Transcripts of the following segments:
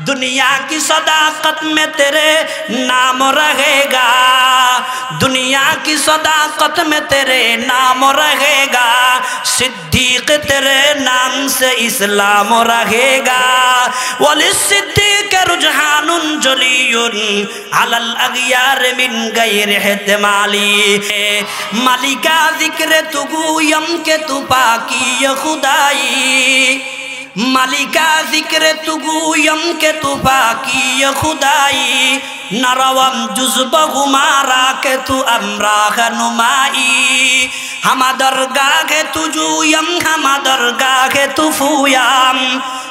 दुनिया की सदाकत में तेरे नाम रहेगा, दुनिया की सदाकत में तेरे नाम रहेगा, सिद्दीक तेरे नाम से इस्लाम रहेगा। वलिस सिद्दीक रुजहानुन जलियुन अलल अगयार मिन गैर इहतिमाली। मालिका जिक्र तुगुयम के तू पाकी खुदाई, मालिका जिक्र तुगुयम के तू पाकी खुदाई, नरवम जुज़्ब गुमारा के तू अमराह नुमाई। हम दरगाह के तुजुयम, हम दरगाह के तू फूयाम,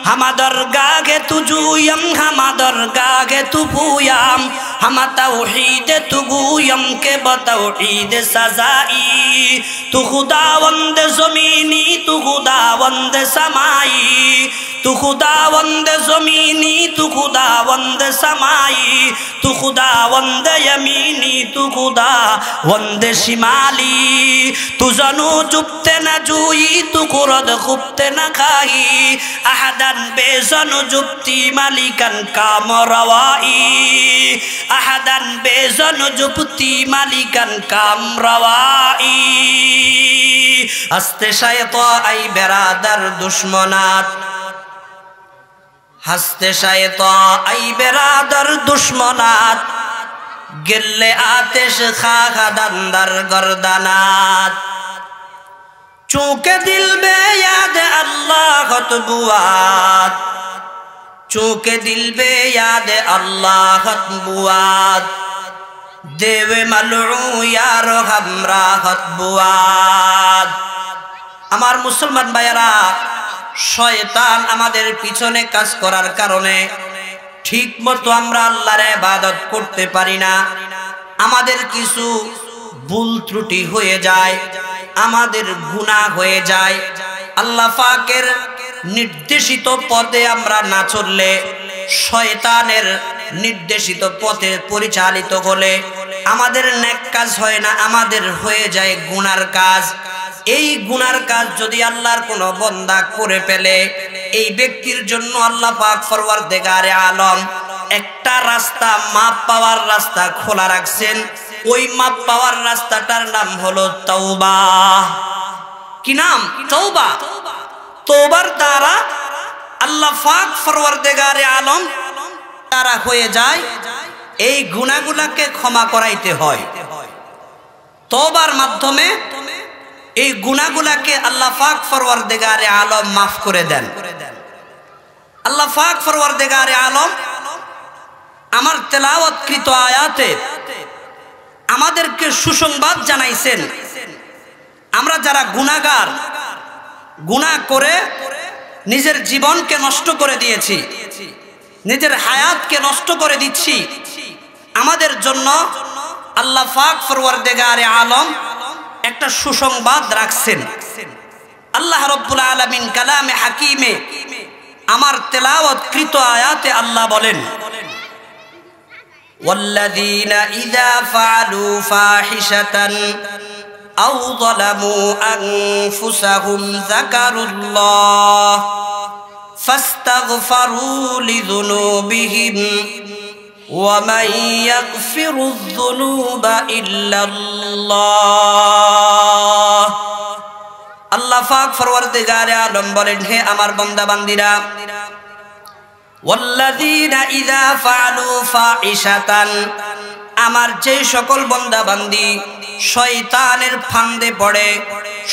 हम दरगाह के तुजुयम, हम दरगाह के तू फूयाम। हम तौहीद तुगुयम के बतौहीद सजाई। तू खुदावंद ज़मीनी, तू खुदावंद समाई, तू खुदावंद ज़मीनी, तू खुदावंद समाई, तू खुदावंद यमीनी, तू खुदावंद शिमाली। तू जनु जुबते न जुई, तू कुरद खुबते न खाई, अहदन बेजनु जुबती मालिकन काम रवाई, अहदन बेजनु जुबती मालिकन काम रवाई। हस्ते शैतान आई बेरादर दुश्मनात, हस्ते शैतान आई बेरादर दुश्मनात, गिल्ले आतिश खाखदंदर गर्दनात। चूंकि दिल में याद अल्लाह बुआत, चूंकि दिल में याद अल्लाह बुआत, देवे मलऊ यार हमराहत बुआत। আমার মুসলমান ভাইয়েরা, শয়তান আমাদের পিছনে কাজ করার কারণে ঠিক মতো আমরা আল্লাহর ইবাদত করতে পারি না। আমাদের কিছু ভুল ত্রুটি হয়ে যায়, আমাদের গুনাহ হয়ে যায়। আল্লাহ পাকের নির্দেশিত পথে আমরা না চললে, শয়তানের নির্দেশিত পথে পরিচালিত হলে আমাদের নেক কাজ হয় না, আমাদের হয়ে যায় গুনার কাজ। এই গুনার কাজ যদি আল্লাহর কোনো বান্দা করে ফেলে, এই ব্যক্তির জন্য আল্লাহ পাক পরওয়ারদিগারে আলম একটা রাস্তা, মাপ পাওয়ার রাস্তা খোলা রাখছেন। ওই মাপ পাওয়ার রাস্তাটার নাম হলো তওবা। কি নাম? তওবা। তওবার দ্বারা আল্লাহ পাক পরওয়ারদিগারে আলম তারা হয়ে যায় এই গুনাহগুলোকে ক্ষমা করাইতে হয়। তওবার মাধ্যমে এই গুনাহগুলোকে আল্লাহ পাক পরওয়ারদিগারে আলম মাফ করে দেন। আল্লাহ পাক পরওয়ারদিগারে আলম আমার তেলাওয়াতকৃত আয়াতে আমাদেরকে সুসংবাদ জানাইছেন, আমরা যারা গুনাহগার, গুনাহ করে নিজের জীবনকে নষ্ট করে দিয়েছি, নিজের হায়াতকে নষ্ট করে দিচ্ছি, আমাদের জন্য আল্লাহ পাক পরওয়ারদিগারে আলম একটা সুসংবাদ রাখছেন। আল্লাহ রাব্বুল আলামিন কালামে হাকিমে আমার তেলাওয়াতকৃত আয়াতে আল্লাহ বলেন, ওয়াল্লাযীনা ইযা ফাআলু ফাহিশাতান আও যালামু আনফুসাহুম যাকারুল্লাহ ফাস্তাগফারু লিযুনুবিহিম ওয়া মান ইয়াগফিরুয যুনুবা ইল্লাল্লাহ। আল্লাহ পাক পরওয়ারদিগারে আলম বলেন, হে আমার বান্দা বান্দীরা, ওয়াল্লাযীনা ইযা ফাআলু ফাহিশাতান, আমার যে সকল বান্দা বান্দী শয়তানের ফান্দে পড়ে,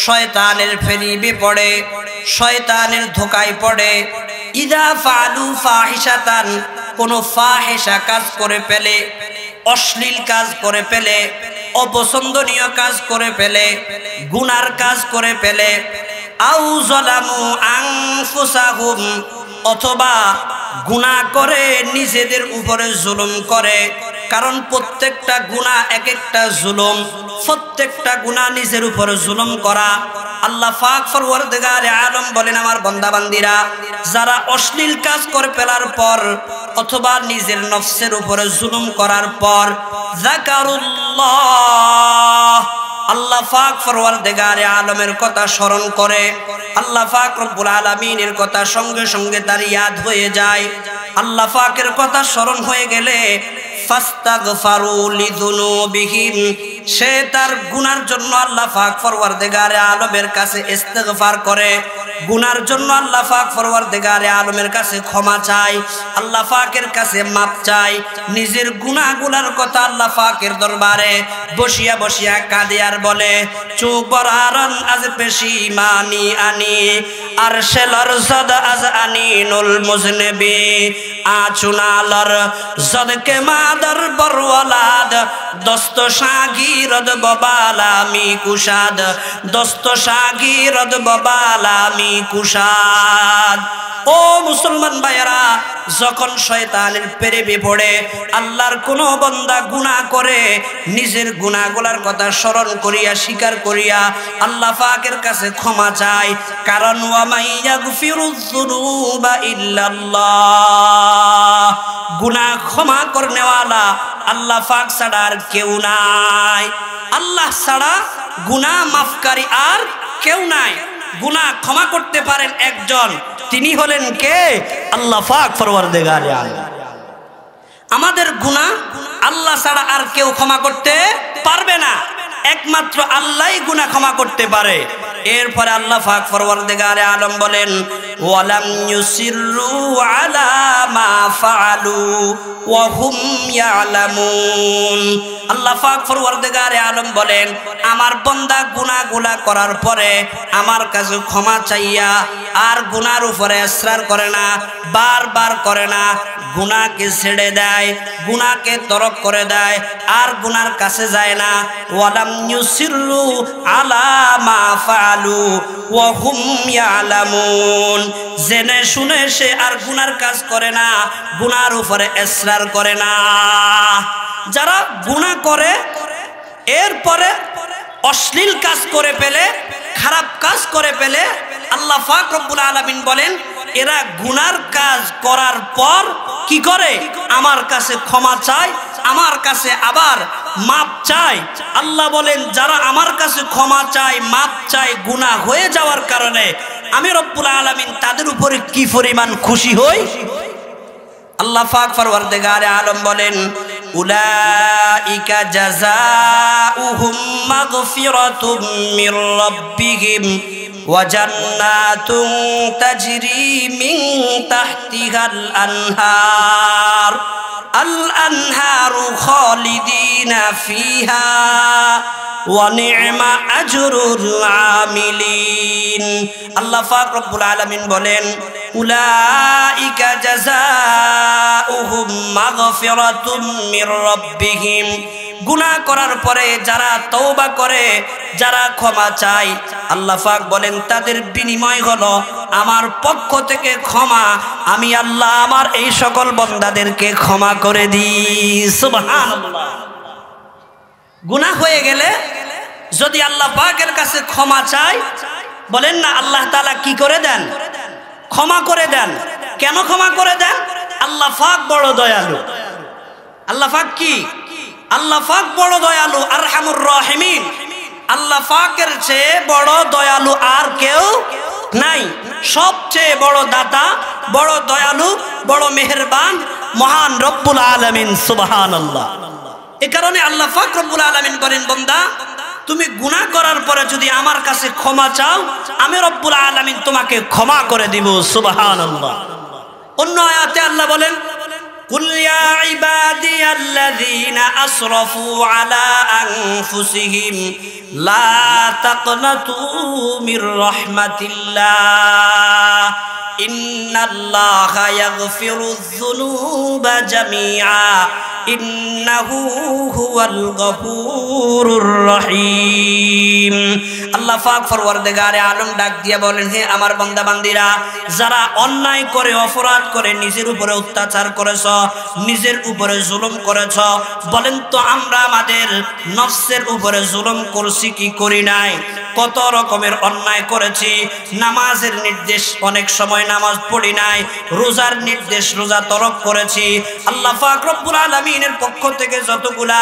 শয়তানের ফেরিবে পড়ে, শয়তানের ধোকায় পড়ে, ইযা ফাআলু ফাহিশাতান, কোন ফাহিশা কাজ করে ফেলে, অশ্লীল কাজ করে ফেলে, অপছন্দনীয় কাজ করে ফেলে, গুনার কাজ করে ফেলে, আও যালামু আনফুসাহুম, অথবা গুনাহ করে নিজেদের উপরে জুলুম করে। কারণ প্রত্যেকটা গুনাহ এক একটা জুলুম, প্রত্যেকটা গুনাহ নিজের উপরে জুলুম করা। আল্লাহ পাক পরওয়ারদিগারে আলম বলেন, আমার বান্দা বান্দীরা যারা অশ্লীল কাজ করে ফেলার পর অথবা নিজের নফসের উপরে জুলুম করার পর যাকারুল্লাহ, আল্লাহ পাক পরওয়ারদিগারে আলমের কথা স্মরণ করে, আল্লাহ পাক রব্বুল আলামিনের কথা সঙ্গে সঙ্গে তার ইয়াদ হয়ে যায়। আল্লাহ পাকের কথা স্মরণ হয়ে গেলে ফাস্তাগফারু লিযুনুবিহিম, সে তার গুনার জন্য আল্লাহ পাক পরওয়ারদিগারে আলমের কাছে ইস্তিগফার করে, গুনার জন্য আল্লাহ পাক পরওয়ারদিগারে আলমের কাছে ক্ষমা চায়, আল্লাহ পাকের কাছে মাপ চায়, নিজের গুনাহগুলোর কথা আল্লাহ পাকের দরবারে বসিয়া বসিয়া কাঁদে আর বলে চুবরারন আজ পেশিমানি আনি আরশেলর জদ আজ আনিনুল মুজনবি আচুনালর জদকে মাদর বরওয়ালাদ দস্ত শাগিরদ ববালামি কুশাদ দস্ত শাগিরদ ববালামি কুশাদ। ও মুসলমান ভাইয়েরা, যখন শয়তানের প্রেমে পড়ে আল্লাহর কোন বান্দা গুনাহ করে, নিজের গুনাহগুলোর কথা স্মরণ করিয়া স্বীকার করিয়া আল্লাহ পাকের কাছে ক্ষমা চায়, কারণ ওয়া মাইয়াগফিরুয যুনুবা ইল্লাল্লাহ, গুনাহ ক্ষমা করনেওয়ালা আল্লাহ পাক ছাড়া আর কেউ নাই। আল্লাহ ছাড়া গুনাহ মাফকারী আর কেউ নাই। গুনাহ ক্ষমা করতে পারেন একজন, তিনি হলেন কে? আল্লাহ পাক পরওয়ারদিগারে আলম। আমাদের গুনাহ আল্লাহ ছাড়া আর কেউ ক্ষমা করতে পারবে না, একমাত্র আল্লাহই গুনাহ ক্ষমা করতে পারে। এরপরে আল্লাহ পাক পরওয়ারদিগারে আলম বলেন ওয়ালাম ইউসিররু আলা মা ফাআলু ওয়া হুম ইয়ালামুন। আল্লাহ পাক পরওয়ারদিগারে আলম বলেন আমার বান্দা গুনাহগুলা করার পরে আমার কাছে ক্ষমা চাইয়া আর গুনার উপরে ইসরার করে না, বারবার করে না, গুনাহকে ছেড়ে দেয়, গুনাহকে তরক করে দেয়, আর গুনার কাছে যায় না। ওয়ালাম ইউসিররু আলা মা ফাআলু ওয়া হুম ইয়ালামুন, জেনে শুনে সে আর গুনার কাজ করে না, গুনার উপরে ইসরার করে না। যারা গুনাহ করে এরপরে অশ্লীল কাজ করে ফেলে, খারাপ কাজ করে ফেলে, আল্লাহ পাক রব্বুল আলামিন বলেন এরা গুনার কাজ করার পর কি করে? আমার কাছে ক্ষমা চায়, আমার কাছে আবার মাপ চায়। আল্লাহ বলেন যারা আমার কাছে ক্ষমা চায়, মাপ চায় গুনাহ হয়ে যাওয়ার কারণে, আমি রব্বুল আলামিন তাদের উপরে কি পরিমাণ খুশি হই। আল্লাহ পাক পরওয়ারদিগারে আলম বলেন উলাইকা জাযাউহুম মাগফিরাতুম মির রাব্বিহিম ওয়া জান্নাতুন তাজরি মিন তাহতিহাল আনহার আল আনহারু খালিদিনা ফিহা ওয়া নি'মা আজরুল আমিলিন। আল্লাহ পাক রব্বুল আলামিন বলেন উলাইকা জাযাউহুম মাগফিরাতুম মির রাব্বিহিম, গুনাহ করার পরে যারা তওবা করে, যারা ক্ষমা চায়, আল্লাহ পাক বলেন তাদের বিনিময় হলো আমার পক্ষ থেকে ক্ষমা, আমি আল্লাহ আমার এই সকল বান্দাদেরকে ক্ষমা করে দিই। সুবহানাল্লাহ। গুনাহ হয়ে গেলে যদি আল্লাহ পাকের কাছে ক্ষমা চায়, বলেন না আল্লাহ তাআলা কি করে দেন? ক্ষমা করে দেন। কেন ক্ষমা করে দেন? আল্লাহ পাক বড় দয়ালু। আল্লাহ পাক কি? আল্লাহ পাক বড় দয়ালু, আরহামুর রাহিমিন। আল্লাহ পাকের চেয়ে বড় দয়ালু আর কেউ নাই। সবচেয়ে বড় দাতা, বড় দয়ালু, বড় মেহেরবান মহান রব্বুল আলামিন। সুবহানাল্লাহ। এই কারণে আল্লাহ পাক রব্বুল আলামিন বলেন বান্দা তুমি গুনাহ করার পরে যদি আমার কাছে ক্ষমা চাও, আমি রব্বুল আলামিন তোমাকে ক্ষমা করে দিব। সুবহানাল্লাহ। অন্য আয়াতে আল্লাহ বলেন কুল ইয়া ইবাদিয়াল্লাযীনা আসরাফু আলা আনফুসিহিম লা তাকনাতু মির রাহমাতিল্লাহ ইন্নাল্লাহা ইয়াগফিরুয যুনুবা জামিআ ইন্নাহু হুয়াল গফুরুর রহিম। আল্লাহ পাক পরওয়ারদিগারে আলম ডাক দিয়া বলেন হে আমার বান্দা বান্দীরা, যারা অন্যায় করে, অপরাধ করে, নিজের উপরে অত্যাচার করেছ, নিজের উপরে জুলুম করেছ, বলেন তো আমরা আমাদের নফসের উপরে জুলুম করছি কি করি নাই? কত রকমের অন্যায় করেছি, নামাজের নির্দেশ অনেক সময় নামাজ পড়ি নাই, রোজার নির্দেশ রোজা তরক করেছি। আল্লাহ পাক রব্বুল আলামিনের পক্ষ থেকে যতগুলা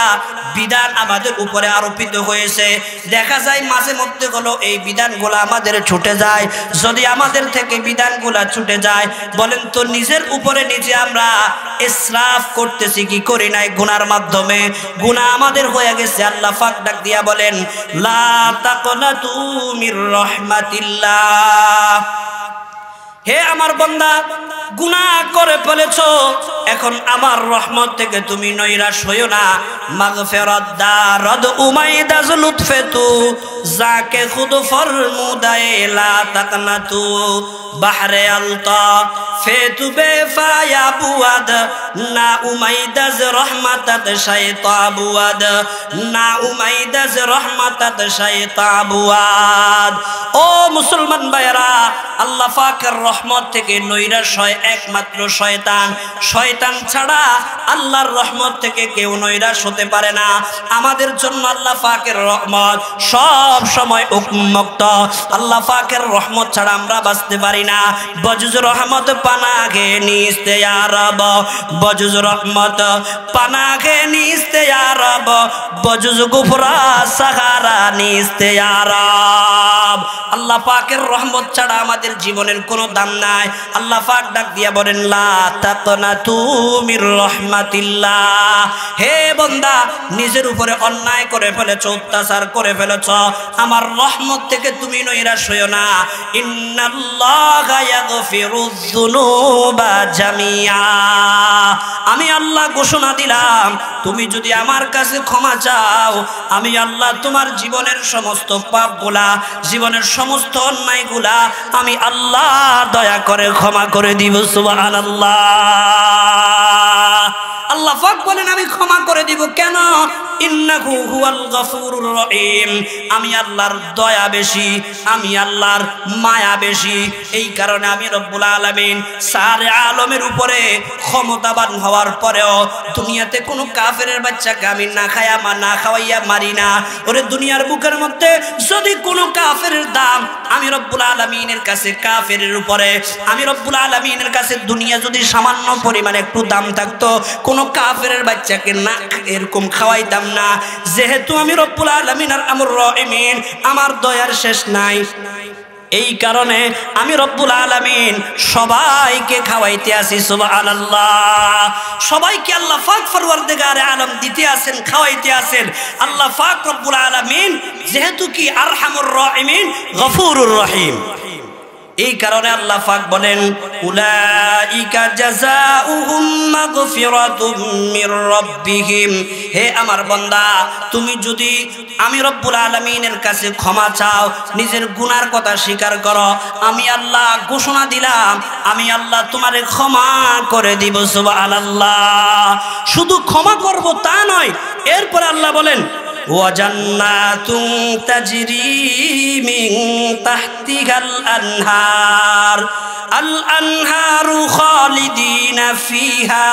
বিধান আমাদের উপরে আরোপিত হয়েছে, দেখা যায় মাঝে মধ্যে হলো এই বিধানগুলো আমাদের ছুটে যায়। যদি আমাদের থেকে বিধানগুলা ছুটে যায়, বলেন তো নিজের উপরে নিজে আমরা ইসরাফ করতেছি কি করি নাই গুনার মাধ্যমে? গুনাহ আমাদের হয়ে গেছে। আল্লাহ পাক ডাক দিয়া বলেন, লা তাকনাতু মির রাহমাতিল্লাহ। হে আমার বান্দা, গুনাহ করে ফেলেছো, এখন আমার রহমত থেকে তুমি নৈরাশ হইও না। মাগফিরাত দারদ উমাইদাজ লুতফেতু যাকে খুদ ফরমুদায়ে লা তাকনাতু বাহরে আলতা ফেতু বেফায়া বুয়াদ না উমাইদাজ রহমাতাত শাইতা বুয়াদ না উমাইদাজ রহমাতাত শাইতা বুয়াদ। ও মুসলমান ভাইরা, আল্লাহ পাকের রহমত থেকে নৈরাশ হয় একমাত্র শয়তান। শয়তান ছাড়া আল্লাহর রহমত থেকে কেউ নৈরাশ হতে পারে না। আমাদের জন্য আল্লাহ পাকের রহমত সব সময় উন্মুক্ত। আল্লাহ পাকের রহমত ছাড়া আমরা বাঁচতে পারি না। বজুজ রহমত পানাগে নিস্তে ইয়া রব, বজুজ রহমত পানাগে নিস্তে ইয়া রব, বজুজ গুফরা সাহারা নিস্তে ইয়া রব। আল্লাহ পাকের রহমত ছাড়া আমাদের জীবনের কোনো দাম নাই। আল্লাহ পাক ডাক দিয়া বলেন, লা তাকনাতু মির রাহমাতিল্লাহ। হে বান্দা, নিজের উপরে অন্যায় করে ফেলেছো, অত্যাচার করে ফেলেছো, আমার রহমত থেকে তুমি নৈরাশ হইও না। ইন্নাল্লাহা ইয়াগফিরুয যুনুবা জামিআ। আমি আল্লাহ ঘোষণা দিলাম, তুমি যদি আমার কাছে ক্ষমা চাও, আমি আল্লাহ তোমার জীবনের সমস্ত পাপগুলা, জীবনের সমস্ত অন্যায়গুলা আমি আল্লাহ দয়া করে ক্ষমা করে দিব। সুবহানাল্লাহ। আল্লাহ পাক বলেন আমি ক্ষমা করে দিব। কেন? ইন্নাহু হুয়াল গফুরুর রহিম। আমি আল্লাহর দয়া বেশি, আমি আল্লাহর মায়া বেশি। এই কারণে আমি রব্বুল আলামিন সারে আলমের উপরে ক্ষমতাবান হওয়ার পরেও দুনিয়াতে কোনো কাফেরের বাচ্চাকে আমি না খাওয়াইয়া মারি না। ওরে দুনিয়ার বুকের মধ্যে যদি কোনো কাফেরের দাম আমি রব্বুল আলামিনের কাছে, কাফেরের উপরে আমি রব্বুল আলামিনের কাছে দুনিয়া যদি সামান্য পরিমাণে একটু দাম থাকতো, কোনো কাফেরের বাচ্চাকে না এরকম খাওয়াইতাম না। যেহেতু আমি রব্বুল আলামিন আর আমর রহিমিন, আমার দয়ার শেষ নাই, এই কারণে আমি রব্বুল আলামিন সবাইকে খাওয়াইতে আসি। সুবহানাল্লাহ। সবাইকে আল্লাহ পাক পরওয়ারদিগারে আলম দিতে আছেন, খাওয়াইতে আছেন। আল্লাহ পাক রব্বুল আলামিন যেহেতু কি আরহামুর রহিমিন, গফুরুর রহিম, এই কারণে আল্লাহ পাক বলেন, উলাইকা জাযাউহুম মাগফিরাতুম মির রাব্বিহিম। হে আমার বান্দা, তুমি যদি আমি রব্বুল আলামিনের কাছে ক্ষমা চাও, নিজের গুনার কথা স্বীকার করো, আমি আল্লাহ ঘোষণা দিলাম, আমি আল্লাহ তোমারে ক্ষমা করে দিব। সুবহানাল্লাহ। শুধু ক্ষমা করব তা নয়, এরপরে আল্লাহ বলেন, ওয়াজান্নাতুন তাজরি মিন তাহতিহাল আনহার আল আনহারু খালিদিনা ফিহা।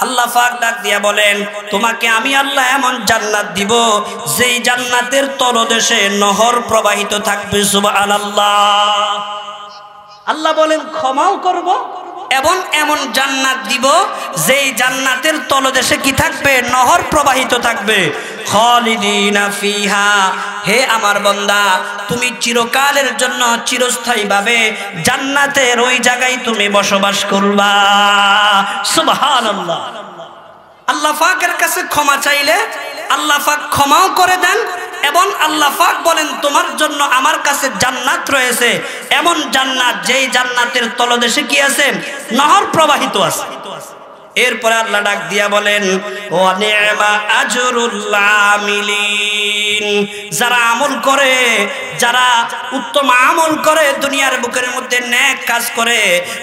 আল্লাহ পাক ডাক দিয়া বলেন, তোমাকে আমি আল্লাহ এমন জান্নাত দিব যেই জান্নাতের তলদেশে নহর প্রবাহিত থাকবে। সুবহানাল্লাহ। আল্লাহ বলেন ক্ষমাও করব এবং এমন জান্নাত দিব যেই জান্নাতের তলদেশে কি থাকবে? নহর প্রবাহিত থাকবে। খালিদিনা ফিহা। হে আমার বান্দা, তুমি চিরকালের জন্য চিরস্থায়ীভাবে জান্নাতের ওই জায়গায় তুমি বসবাস করবা। সুবহানাল্লাহ। আল্লাহ পাকের কাছে ক্ষমা চাইলে আল্লাহ পাক ক্ষমাও করে দেন এবং আল্লাহ পাক বলেন তোমার জন্য আমার কাছে জান্নাত রয়েছে, এমন জান্নাত যেই জান্নাতের তলদেশে কি আছে? নহর প্রবাহিত আছে। এরপরে আল্লাহ ডাক দিয়া বলেন, ওয়া নি'মা আজরুল আমিলিন। যারা আমল করে, যারা উত্তম আমল করে, দুনিয়ার বুকের মধ্যে নেক কাজ করে,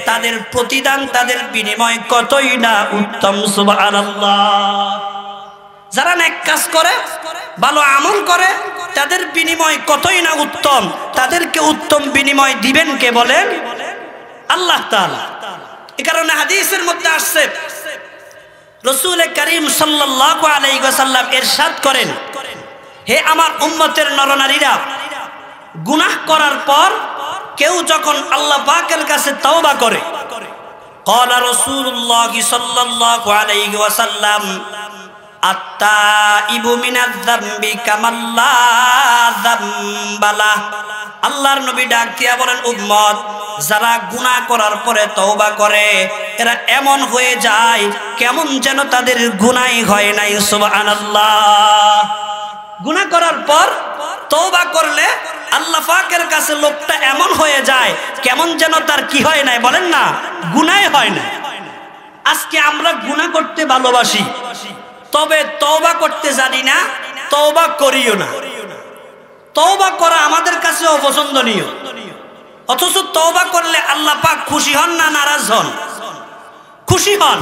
তাদের প্রতিদান, তাদের বিনিময় কতই না উত্তম। সুবহানাল্লাহ। যারা নেক কাজ করে, ভালো আমল করে, তাদের বিনিময় কতই না উত্তম। তাদেরকে উত্তম বিনিময় দিবেন কে বলেন? আল্লাহ তাআলা। এই কারণে হাদিসের মধ্যে আসছে, রাসূল করিম সাল্লাল্লাহু আলাইহি ওয়াসাল্লাম ইরশাদ করেন, হে আমার উম্মতের নরনারীরা, গুনাহ করার পর কেউ যখন আল্লাহ পাকের কাছে তওবা করে, ক্বালা রাসূলুল্লাহ সাল্লাল্লাহু আলাইহি ওয়াসাল্লাম আত্তাইবু মিনাজ যামবি কামাল্লা যামবালা। আল্লাহর নবী ডাক দিয়া বলেন, উম্মত, যারা গুনাহ করার পরে তওবা করে এরা এমন হয়ে যায় কেমন যেন তাদের গুনাহই হয় নাই। সুবহানাল্লাহ। গুনাহ করার পর তওবা করলে আল্লাহ পাকের কাছে লোকটা এমন হয়ে যায় কেমন যেন তার কি হয় নাই, বলেন না, গুনাহই হয় না। আজকে আমরা গুনাহ করতে ভালোবাসি, তবে তওবা করতে জানি না, তওবা করিও না। তওবা করা আমাদের কাছে অপছন্দনীয়, অথচ তওবা করলে আল্লাহ পাক খুশি হন না নারাজ হন? খুশি হন।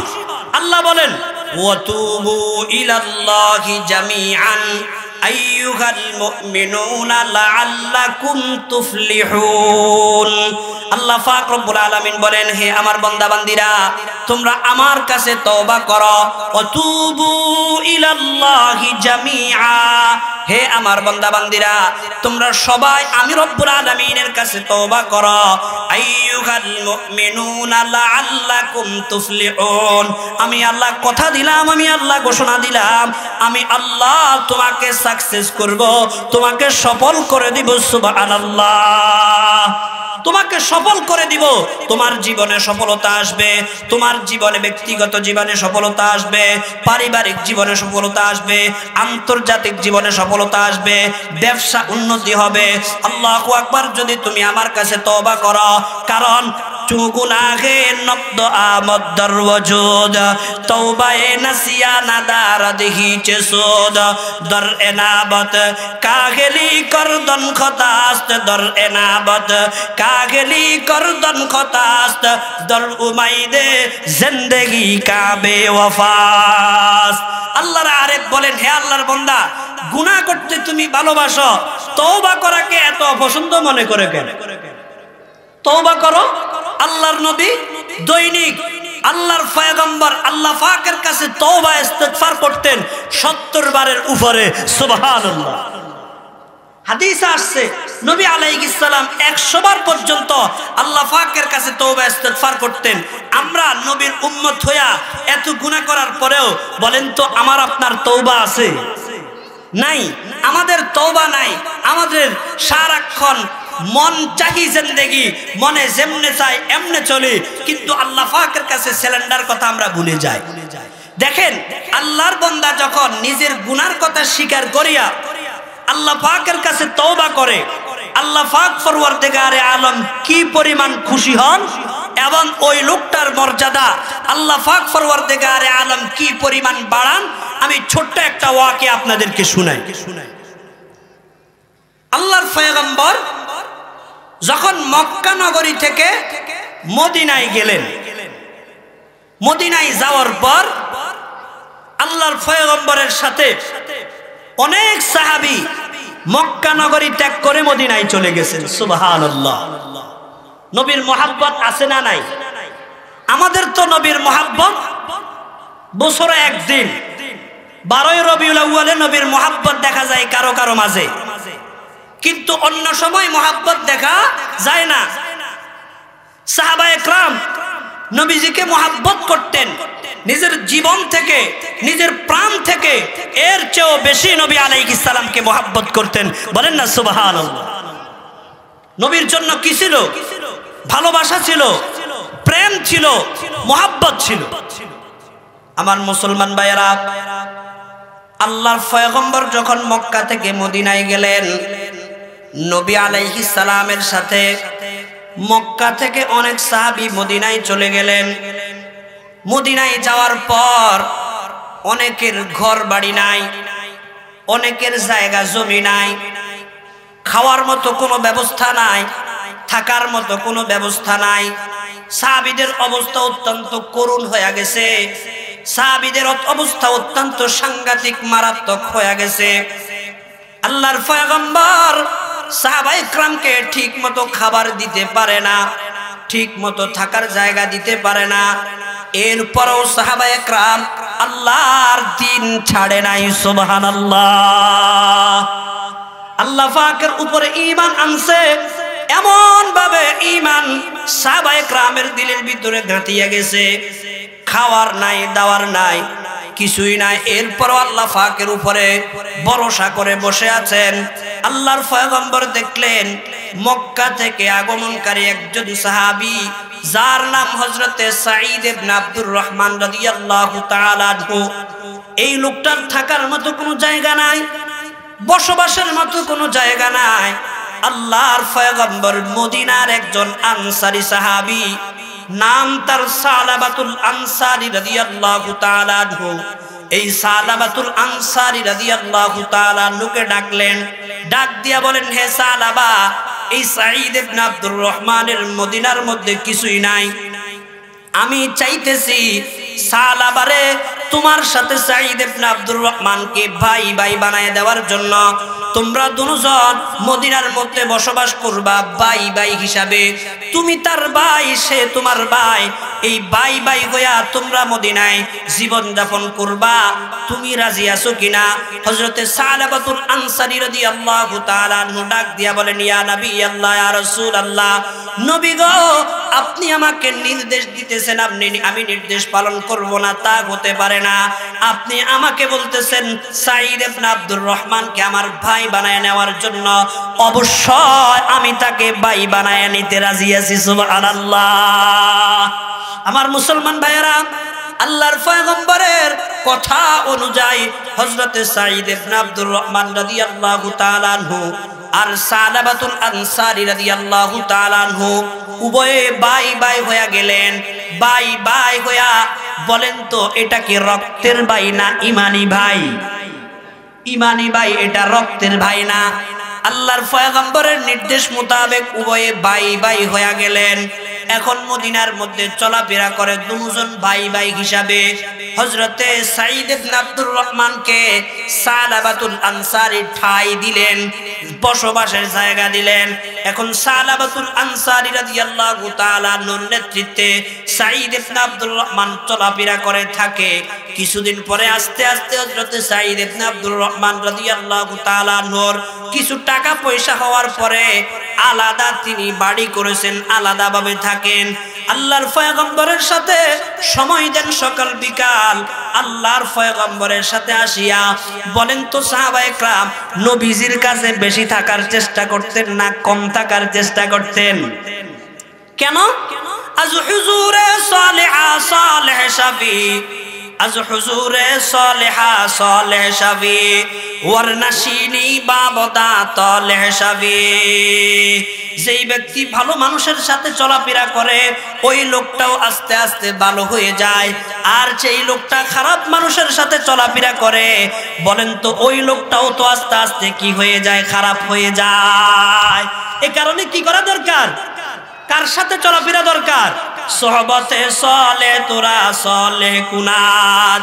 আল্লাহ বলেন, ওয়াতুবু ইলাল্লাহি জামিআন আইয়ুহাল মুমিনুনা লাআল্লাকুম তুফলিহুন। আল্লাহ পাক রব্বুল আলামিন বলেন, হে আমার বান্দা বান্দীরা, তোমরা আমার কাছে তওবা করো। ওয়াতুবু ইলাল্লাহি জামিআ, হে আমার বান্দা বান্দীরা, তোমরা সবাই আমি রব্বুল আলামিনের কাছে তওবা করো। আইয়ুহাল মুমিনুনা লাআল্লাকুম তুফলিহুন। আমি আল্লাহ কথা দিলাম, আমি আল্লাহ ঘোষণা দিলাম, আমি আল্লাহ তোমাকে সাকসেস করব, তোমাকে সফল করে দিব। সুবহানাল্লাহ। তোমাকে সফল করে দিব। তোমার জীবনে সফলতা আসবে, তোমার জীবনে ব্যক্তিগত জীবনে সফলতা আসবে, পারিবারিক জীবনে সফলতা আসবে, আন্তর্জাতিক জীবনে সফলতা আসবে, ব্যবসা উন্নতি হবে। আল্লাহু আকবার। যদি তুমি আমার কাছে তওবা করো, কারণ চু গুনাহে নব্দ আমদ দরওয়াজুদ তওবায়ে নাসিয়া নাদার দেহি চেসুদ দর এনাবত কাগেলি করদন খতাস্ত দর এনাবত কাগেলি করদন খতাস্ত দর উমাইদে জিন্দেগি কা বেওয়াফাস। আল্লাহর আরেফ বলেন, হে আল্লাহর বান্দা, গুনাহ করতে তুমি ভালোবাসো, তওবা করাকে এত অপছন্দ মনে করে কেন? তওবা করো। আল্লাহর নবী দৈনিক আল্লাহর পয়গম্বর আল্লাহ পাকের কাছে তওবা ইস্তিগফার করতেন 70 বারের উপরে। সুবহানাল্লাহ। হাদিসে আসছে নবী আলাইহিস সালাম 100 বার পর্যন্ত আল্লাহ পাকের কাছে তওবা ইস্তিগফার করতেন। আমরা নবীর উম্মত হইয়া এত গুনাহ করার পরেও বলেন তো আমার আপনার তওবা আছে? নাই। আমাদের তওবা নাই। আমাদের সারাক্ষণ মন চাহি জিন্দেগি, মনে যেমনে চাই এমনে চলি, কিন্তু আল্লাহ পাকের কাছে সিলিন্ডার কথা আমরা ভুলে যাই। দেখেন, আল্লাহর বান্দা যখন নিজের গুনার কথা স্বীকার করিয়া আল্লাহ পাকের কাছে তওবা করে, আল্লাহ পাক পরওয়ারদিগারে আলম কি পরিমাণ খুশি হন এবং ওই লোকটার মর্যাদা আল্লাহ পাক পরওয়ারদিগারে আলম কি পরিমাণ বাড়ান। আমি ছোট্ট একটা ওয়াকিয়া আপনাদেরকে শুনাই। আল্লাহর পয়গম্বর যখন মক্কা নগরী থেকে মদিনায় গেলেন, মদিনায় যাওয়ার পর আল্লাহর পয়গম্বরের সাথে অনেক সাহাবী মক্কা নগরী ত্যাগ করে মদিনায় চলে গেছেন। সুবহানাল্লাহ। নবীর মহব্বত আছে না নাই? আমাদের তো নবীর মহব্বত বছরে একদিন 12 রবিউল আউয়ালে নবীর মহব্বত দেখা যায় কারো কারো মাঝে, কিন্তু অন্য সময় মহব্বত দেখা যায় না। সাহাবায়ে কেরাম নবীজিকে মহব্বত করতেন নিজের জীবন থেকে, নিজের প্রাণ থেকে, এর চেয়েও বেশি নবী আলাইহিস সালামকে মহব্বত করতেন। বলেন না সুবহানাল্লাহ। নবীর জন্য কি ছিল? ভালোবাসা ছিল, প্রেম ছিল, মহব্বত ছিল। আমার মুসলমান ভাইয়েরা, আল্লাহর পয়গম্বর যখন মক্কা থেকে মদিনায় গেলেন, নবী আলাইহিস সালামের সাথে মক্কা থেকে অনেক সাহাবী মদিনায় চলে গেলেন। মদিনায় যাওয়ার পর অনেকের ঘর বাড়ি নাই, অনেকের জায়গা জমি নাই, খাওয়ার মতো কোনো ব্যবস্থা নাই, থাকার মতো কোনো ব্যবস্থা নাই। সাহাবীদের অবস্থা অত্যন্ত করুণ হয়ে গেছে। সাহাবীদের অবস্থা অত্যন্ত সাংঘাতিক মারাত্মক হয়ে গেছে। আল্লাহর পয়গম্বর সাহাবায়ে কেরামকে ঠিক মতো খাবার দিতে পারে না, ঠিক মতো থাকার জায়গা দিতে পারে না। এরপরও সাহাবায়ে কেরাম আল্লাহর দ্বীন ছাড়ে নাই। সুবহানাল্লাহ। আল্লাহ পাকের উপরে ঈমান আনছে, এমন ভাবে ঈমান সাহাবায়ে কেরামের দিলের ভিতরে গাঁথিয়া গেছে, খাওয়ার নাই, দাওয়ার নাই, কিছুই নাই, এরপরও আল্লাহ পাকের উপরে ভরসা করে বসে আছেন। আল্লাহর পয়গম্বর দেখলেন মক্কা থেকে আগমনকারী একজন সাহাবী, যার নাম হযরতে সাঈদ ইবনে আব্দুর রহমান রাদিয়াল্লাহু তাআলা আনহু। এই লোকটার থাকার মতো কোনো জায়গা নাই, বসবাসের মতো কোনো জায়গা নাই। আল্লাহর পয়গম্বর মদিনার একজন আনসারী সাহাবী, নাম তার সালাবাতুল আনসারী রাদিয়াল্লাহু তাআলা আনহু। এই সালাবাতুল আনসারী রাদিয়াল্লাহু তাআলা আনহুকে ডাকলেন, ডাক দিয়া বলেন, হে সালাবা, এই সাঈদ ইবনে আব্দুর রহমানের মদিনার মধ্যে কিছুই নাই, আমি চাইতেছি সালাবারে তোমার সাথে সাঈদ ইবনে আব্দুর রহমানকে ভাই ভাই বানায় দেওয়ার জন্য। তোমরা দুজন মদিনার মধ্যে বসবাস করবা ভাই ভাই হিসাবে, তুমি তার ভাই, সে তোমার ভাই, এই ভাই ভাই হইয়া তোমরা মদিনায় জীবন যাপন করবা, তুমি রাজি আছো কিনা? হযরতে সালাবাতুল আনসারী রাদিয়াল্লাহু তাআলা আনহু ডাক দিয়া বলেন, ইয়া নবী আল্লাহ, ইয়া রাসূলুল্লাহ, নবী গো, আপনি আমাকে নির্দেশ দিতেছেন, আমি নির্দেশ পালন করব না, তা হতে পারে না। আপনি আমাকে বলতেছেন সাঈদ ইবনে আব্দুর রহমানকে আমার ভাই বানায় নেওয়ার জন্য, অবশ্যই আমি তাকে ভাই বানায় নিতে রাজি আছি। সুবহানাল্লাহ। আমার মুসলমান ভাইয়েরা, আল্লাহর পয়গম্বরের কথা অনুযায়ী হযরতে সাঈদ ইবনে আব্দুর রহমান রাদিয়াল্লাহু তাআলা আনহু আর সালাবাতুল আনসারী রাদিয়াল্লাহু তাআলা আনহু উভয়ে ভাই ভাই হয়ে গেলেন। ভাই ভাই হইয়া বলেন তো, এটা কি রক্তের ভাই না ইমানি ভাই? ইমানি ভাই, এটা রক্তের ভাই না। আল্লাহর পয়গম্বরের নির্দেশ মোতাবেক উভয়ে ভাই ভাই হয়ে গেলেন। এখন মদিনার মধ্যে চলাফেরা করে দুজন ভাই ভাই হিসাবে। হযরতে সাঈদ ইবনে আব্দুর রহমানকে সালাবাতুল আনসারী ঠাঁই দিলেন, বসবাসের জায়গা দিলেন। এখন সালাবাতুল আনসারী রাদিয়াল্লাহু তাআলা আনহুর নেতৃত্বে সাঈদ ইবনে আব্দুর রহমান চলাফেরা করে থাকে। কিছুদিন পরে আস্তে আস্তে হযরতে সাঈদ ইবনে আব্দুর রহমান রাদিয়াল্লাহু তাআলা আনহুর কিছু টাকা পয়সা হওয়ার পরে আলাদা তিনি বাড়ি করেছেন, আলাদাভাবে থাকেন। আল্লাহর পয়গম্বরের সাথে সময় দেন সকাল বিকাল। আল্লাহর পয়গম্বরের সাথে আসিয়া বলেন তো সাহাবায়ে কেরাম নবীজির কাছে বেশি থাকার চেষ্টা করতেন না কম থাকার চেষ্টা করতেন? কেন? আজ হুজুরে সালেহা সালেহ শাফি, আজ হুজুরে সালেহা সালেহ শাফি, ওয়ারনাশিনী বাবদা তালেহ শাফি। যেই ব্যক্তি ভালো মানুষের সাথে চলাফেরা করে ওই লোকটাও আস্তে আস্তে ভালো হয়ে যায়, আর যেই লোকটা খারাপ মানুষের সাথে চলাফেরা করে বলেন তো ওই লোকটাও তো আস্তে আস্তে কি হয়ে যায়? খারাপ হয়ে যায়। এই কারণে কি করা দরকার? কার সাথে চলাফেরা দরকার? সোহবতে সলে তোরা সলে কুনাদ,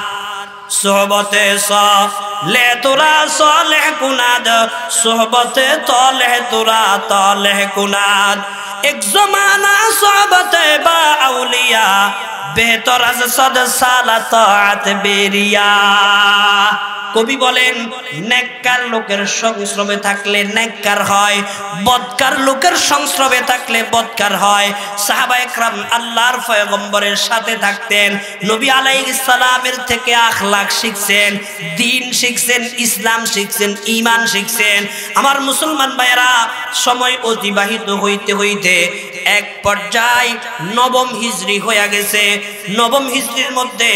সোহবতে সলে তোরা সলে কুনাদ, সোহবতে তলে তোরা তলে কুনাদ। এক জমানা সোহবতে বা আউলিয়া, বেহতর আজ সদ সালাত বেরিয়া। কবি বলেন নেককার লোকের সংস্রবে থাকলে নেককার হয়, বদকার লোকের সংস্রবে থাকলে বদকার হয়। সাহাবায়ে কেরাম আল্লাহর পয়গম্বরের সাথে থাকতেন, নবী আলাইহিস সালামের থেকে আখলাক শিখছেন, দ্বীন শিখছেন, ইসলাম শিখছেন, ঈমান শিখছেন। আমার মুসলমান ভাইয়েরা, সময় অতিবাহিত হইতে হইতে এক পর্যায়ে নবম হিজরি হয়ে গেছে। নবম হিজরির মধ্যে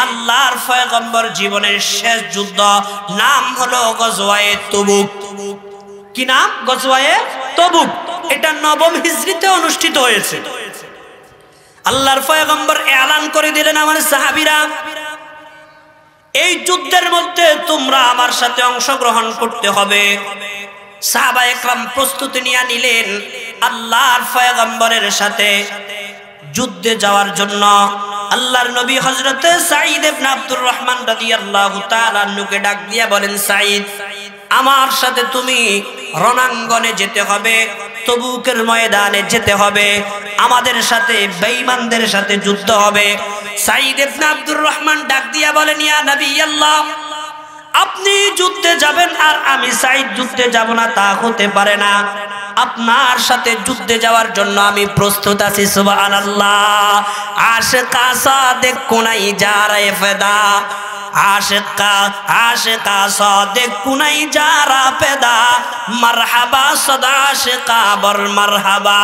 আল্লাহর পয়গম্বর জীবনের শেষ যুদ্ধ, নাম হলো গজওয়ায়ে তবুক। কি নাম? গজওয়ায়ে তবুক। এটা নবম হিজরিতে অনুষ্ঠিত হয়েছে। আল্লাহর পয়গম্বর এলান করে দিলেন, আমার সাহাবীরা, এই যুদ্ধের মধ্যে তোমরা আমার সাথে অংশগ্রহণ করতে হবে। সাহাবায়ে কেরাম প্রস্তুতি নিয়ে নিলেন আল্লাহর পয়গম্বরের সাথে যুদ্ধে যাওয়ার জন্য। আল্লাহর নবী হযরতে সাঈদ ইবনে আব্দুর রহমান রাদিয়াল্লাহু তাআলা আনহুকে ডাক দিয়া বলেন, সাঈদ, আমার সাথে তুমি রণাঙ্গনে যেতে হবে, তবুকের ময়দানে যেতে হবে, আমাদের সাথে বেঈমানদের সাথে যুদ্ধ হবে। সাঈদ ইবনে আব্দুর রহমান ডাক দিয়া বলেন, ইয়া নবী আল্লাহ, আপনি যুদ্ধে যাবেন আর আমি সাঈদ যুদ্ধে যাব না, তা হতে পারে না। আপনার সাথে যুদ্ধে যাওয়ার জন্য আমি প্রস্তুত আছি। সুবহানাল্লাহ। আশিকা সাদিক কুনাই জারায়ে ফেদা, আশিকা সাদিক কুনাই জারা পেদা, মারহাবা সদা আশিকা বর মারহাবা।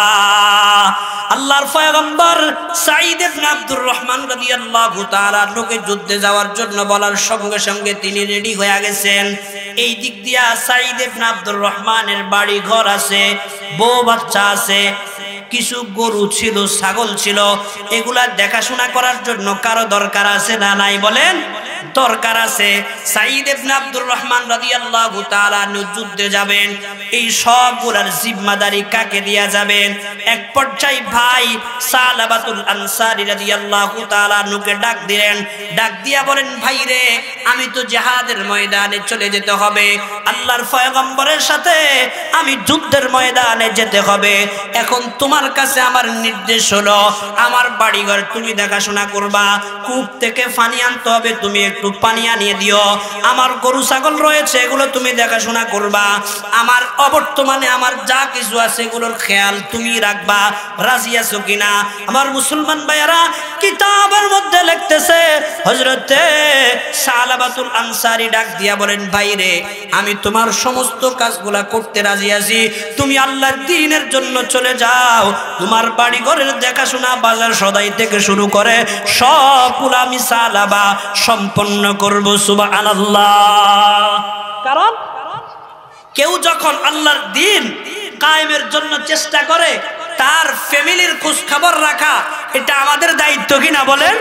আল্লাহর পয়গম্বর সাঈদ ইবনে আব্দুর রহমান রাদিয়াল্লাহু তাআলা আনহুকে যুদ্ধে যাওয়ার জন্য বলার সঙ্গে সঙ্গে তিনি রেডি হয়ে গেছেন। এই দিক দিয়া সাঈদ ইবনে আব্দুর রহমানের বাড়ি ঘর আছে, বউ বাচ্চা আছে, কিছু গরু ছিল, ছাগল ছিল, এগুলা দেখাশোনা করার জন্য কারো দরকার আছে না নাই বলেন? দরকার আছে। সাঈদ ইবনে আব্দুর রহমান রাদিয়াল্লাহু তাআলা যুদ্ধে যাবেন, এই সবগুলোর জিম্মাদারি কাকে দিয়া যাবেন? এক পর্যায়ে ভাই সালাবাতুল আনসারী রাদিয়াল্লাহু তাআলা নুকে ডাক দিলেন, ডাক দিয়া বলেন, ভাই রে, আমি তো জিহাদের ময়দানে চলে যেতে হবে, আল্লাহর পয়গম্বরের সাথে আমি যুদ্ধের ময়দানে যেতে হবে। এখন তোমার কাছে আমার নির্দেশ হলো, আমার বাড়িঘর তুমি দেখাশোনা করবা, কূপ থেকে পানি আনতে হবে, তুমি একটু পানি আনিয়ে দিও। আমার গরু ছাগল রয়েছে, এগুলো তুমি দেখাশোনা করবা। আমার অবর্তমানে আমার যা কিছু আছে এগুলোর খেয়াল তুমি রাখবা। রাজি আছো কিনা? আমার মুসলমান ভাইয়েরা, কিতাবের মধ্যে লিখতেছে হযরতে সালাবাতুল আনসারী ডাক দিয়া বলেন, ভাই রে, আমি তোমার সমস্ত কাজগুলা করতে রাজি আছি, তুমি আল্লাহর দ্বীনের জন্য চলে যাও। তোমার বাড়ি ঘরের দেখাশোনা, বাজার সদাই থেকে শুরু করে সবগুলো আমি সালাবা সম্পন্ন করব। সুবহানাল্লাহ। কারণ কেউ যখন আল্লাহর দ্বীন কায়েমের জন্য চেষ্টা করে, তার ফ্যামিলির খোঁজ খবর রাখা এটা আমাদের দায়িত্ব কিনা বলেন?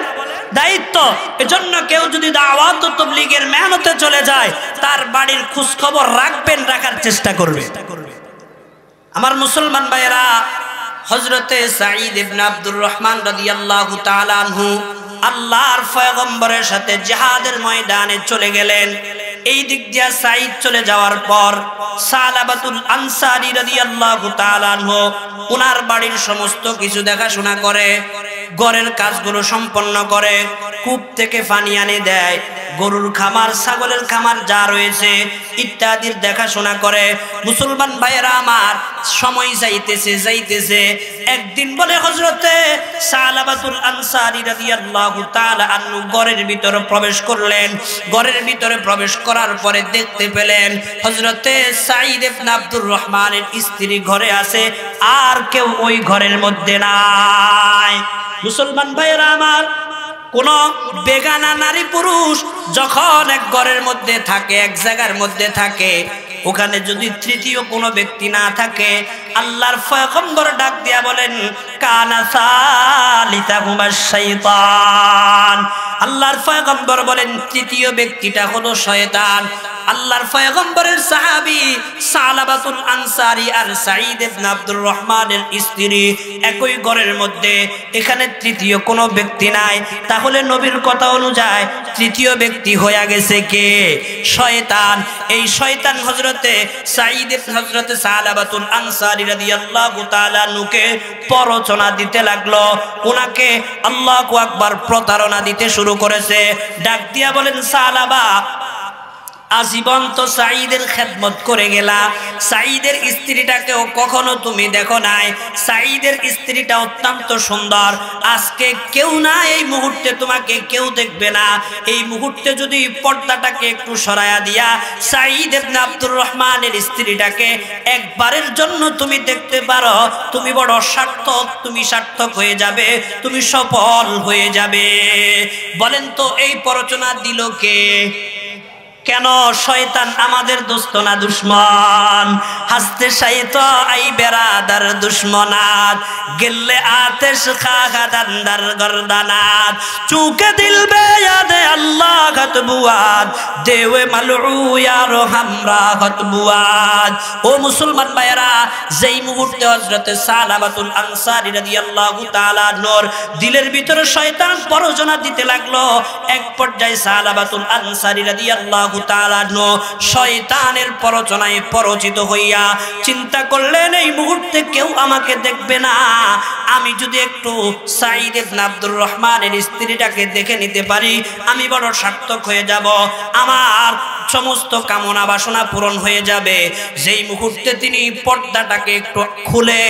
দায়িত্ব। এজন্য কেউ যদি দাওয়াত ও তাবলীগের মেহনতে চলে যায়, তার বাড়ির খোঁজ খবর রাখবেন, রাখার চেষ্টা করবে। আমার মুসলমান ভাইয়েরা, হযরতে সাঈদ ইবনে আব্দুর রহমান রাদিয়াল্লাহু তাআলা আনহু আল্লাহর পয়গম্বরের সাথে জিহাদের ময়দানে চলে গেলেন। এই দিক দিয়া সাঈদ চলে যাওয়ার পর সালাবাতুল আনসারী রাদিয়াল্লাহু তাআলা আনহু ওনার বাড়ির সমস্ত কিছু দেখাশোনা করে, ঘরের কাজগুলো সম্পন্ন করে, কূপ থেকে পানি আনে দেয়, গরুর খামার, ছাগলের খামার যা রয়েছে ইত্যাদির দেখাশোনা করে। মুসলমান ভাইয়েরা আমার, সময় যাইতেছে। একদিন বলে হযরতে সালাবাতুল আনসারী রাদিয়াল্লাহু তাআলা আনহু ঘরের ভিতরে প্রবেশ করলেন। ঘরের ভিতরে প্রবেশ করার পরে দেখতে পেলেন হযরতে সাঈদ ইবনে আব্দুর রহমানের স্ত্রী ঘরে আছে, আর কেউ ওই ঘরের মধ্যে নাই। মুসলমান ভাইয়েরা আমার, কোন বেগানা নারী পুরুষ যখন এক ঘরের মধ্যে থাকে, এক জায়গার মধ্যে থাকে, ওখানে যদি তৃতীয় কোনো ব্যক্তি না থাকে, আল্লাহর পয়গম্বর ডাক দিয়া বলেন, কানা সালিতাহুমা শাইতান। আল্লাহর পয়গম্বর বলেন, তৃতীয় ব্যক্তিটা হলো শয়তান। আল্লাহর পয়গম্বরের সাহাবী সালাবাতুল আনসারী আর সাঈদ ইবনে আব্দুর রহমানের স্ত্রী একই ঘরের মধ্যে, এখানে তৃতীয় কোনো ব্যক্তি নাই। তাহলে নবীর কথা অনুযায়ী তৃতীয় ব্যক্তি হয়ে গেছে কে? শয়তান। এই শয়তান হযরতে সালাবাতুল আনসারী রাদিয়াল্লাহু তাআলা আনহুকে প্ররোচনা দিতে লাগলো, ওনাকে আল্লাহু আকবার প্রতারণা দিতে শুরু করেছে। ডাক দিয়া বলেন, সালাবা, আজীবন তো সাঈদের খেদমত করে গেলা, সাঈদের স্ত্রীটাকেও কখনো তুমি দেখো নাই, সাঈদের স্ত্রীটা অত্যন্ত সুন্দর, আজকে কেউ না, এই মুহূর্তে তোমাকে কেউ দেখবে না, এই মুহূর্তে যদি পর্দাটাকে একটু সরায়া দিয়া সাঈদ ইবনে আব্দুর রহমানের স্ত্রীটাকে একবারের জন্য তুমি দেখতে পারো, তুমি বড় সার্থক, তুমি সার্থক হয়ে যাবে, তুমি সফল হয়ে যাবে। বলেন তো, এই প্ররোচনা দিল কে? কেন? শয়তান আমাদের দোস্ত না দুশ্মন? হাসতে শাইত আই বেরাদার দুশ্মনাত, গেলে আতেশ খাগাদান্দার গর্দানাত, চুকে দিল বে ইয়াদে আল্লাহ গত বুয়াদ, দেওয়ে মালউ ইয়ার হামরা গত বুয়াদ। ও মুসলমান ভাইয়েরা, যেই মুহূর্তে হযরতে সালাবাতুল আনসারী রাদিয়াল্লাহু তাআলা নূর দিলের ভিতরে শয়তান প্ররোচনা দিতে লাগলো, এক পর্যায়ে সালাবাতুল আনসারী রাদিয়াল্লাহু তাআলা শয়তানের প্ররোচনায় পরিচিত হইয়া চিন্তা করলেন, এই মুহূর্তে কেউ আমাকে দেখবে না, আমি যদি একটু সাঈদ ইবনে আব্দুর রহমানের স্ত্রীটাকে দেখে নিতে পারি, আমি বড় সার্থক হয়ে যাব, আমার সমস্ত কামনা বাসনা পূরণ হয়ে যাবে। যেই মুহূর্তে তিনি পর্দাটাকে একটু খুলে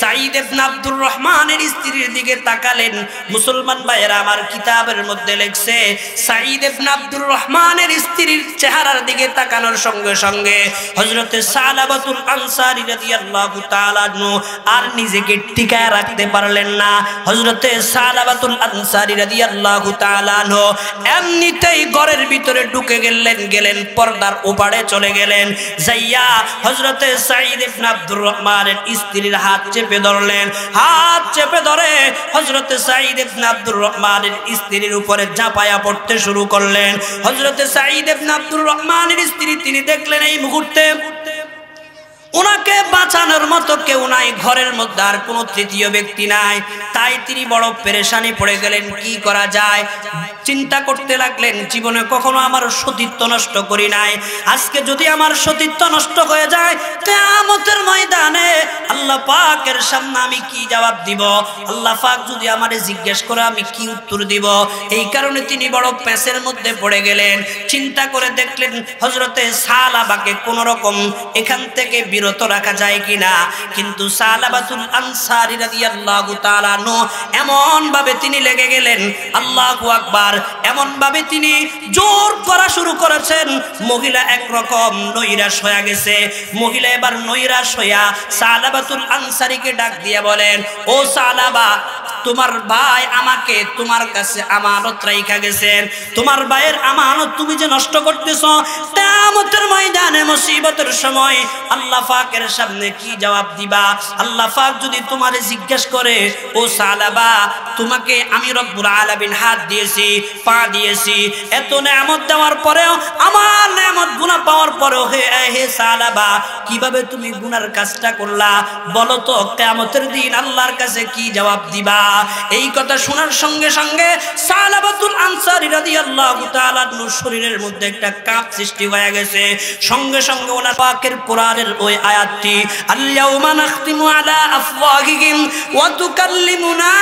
সাঈদ ইবনে আব্দুর রহমানের স্ত্রীর দিকে তাকালেন, মুসলমান ভাইয়েরা আমার কিতাবের মধ্যে লেখছে সাঈদ ইবনে আব্দুর রহমানের স্ত্রীর চেহারার দিকে তাকানোর সঙ্গে সঙ্গে হযরতে সালাবাতুল আনসারী রাদিয়াল্লাহু তাআলা আনহু আর নিজেকে টিকায় রাখতে পারলেন না। হযরতে সালাবাতুল আনসারী রাদিয়াল্লাহু তাআলা আনহু এমনিতেই ঘরের ভিতরে ঢুকে গেলেন পর্দার ওপারে চলে গেলেন। যাইয়া হযরতে সাঈদ ইবনে আব্দুর রহমানের স্ত্রীর হাত চেপে ধরলেন। হাত চেপে ধরে হযরতে সাঈদ ইবনে আব্দুর রহমানের স্ত্রীর উপরে ঝাঁপায়া পড়তে শুরু করলেন। হযরতে সাঈদ ইবনে আব্দুর রহমানের স্ত্রী তিনি দেখলেন এই মুহূর্তে ওনাকে বাঁচানোর মতো কেউ নাই, ঘরের মধ্যে আর কোনো তৃতীয় ব্যক্তি নাই। তাই তিনি বড় পেরেশানি পড়ে গেলেন, কি করা যায়। চিন্তা করতে লাগলেন, জীবনে কখনো আমার সতীত্ব নষ্ট করি নাই, আজকে যদি আমার সতীত্ব নষ্ট হয়ে যায় কিয়ামতের ময়দানে আল্লাহ পাকের সামনে আমি কি জবাব দিব, আল্লাহ পাক যদি আমারে জিজ্ঞেস করে আমি কি উত্তর দিব। এই কারণে তিনি বড় প্যাঁচের মধ্যে পড়ে গেলেন। চিন্তা করে দেখলেন হযরতে সালাবাকে কোন রকম এখান থেকে বিরত রাখা যায় কিনা। কিন্তু সালাবাতুল আনসারী রাদিয়াল্লাহু তাআলা আনহু এমন ভাবে তিনি লেগে গেলেন, আল্লাহু আকবার, এমন ভাবে তিনি জোর করা শুরু করেছেন। মহিলা একরকম নৈরাশ হয়ে গেছে। মহিলা এবার নৈরাশ হইয়া সালাবাতুল আনসারীকে ডাক দিয়ে বলেন, ও সালাবা, তোমার ভাই আমাকে তোমার কাছে আমানত রাইখা গেছেন, তোমার ভাইয়ের আমানত তুমি যে নষ্ট করতেছো, কিয়ামতের ময়দানে মুসিবতের সময় আল্লাহ পাকের সামনে কি জবাব দিবা। আল্লাহ পাক যদি তোমারে জিজ্ঞেস করে, ও সালাবা, তোমাকে আমি রব্বুল আলামিন হাত দিয়েছি, পা দিয়েছি, এত নেয়ামত দেওয়ার পরেও, আমার নেয়ামত গুনাহ পাওয়ার পরেও হে সালাবা, কিভাবে তুমি গুনার কাজটা করলা, বলো তো কিয়ামতের দিন আল্লাহর কাছে কি জবাব দিবা। এই কথা শোনার সঙ্গে সঙ্গে সালাবাতুল আনসারী রাদিয়াল্লাহু তাআলা আনহুর শরীরের মধ্যে একটা কাঁপ সৃষ্টি হয়ে গেছে। সঙ্গে সঙ্গে ওনার পাকের কোরআনের ওই আয়াতটি, আল-ইয়াউমা নাখতিমু আলা আফওয়াহিহিম ওয়া তুকাল্লিমুনা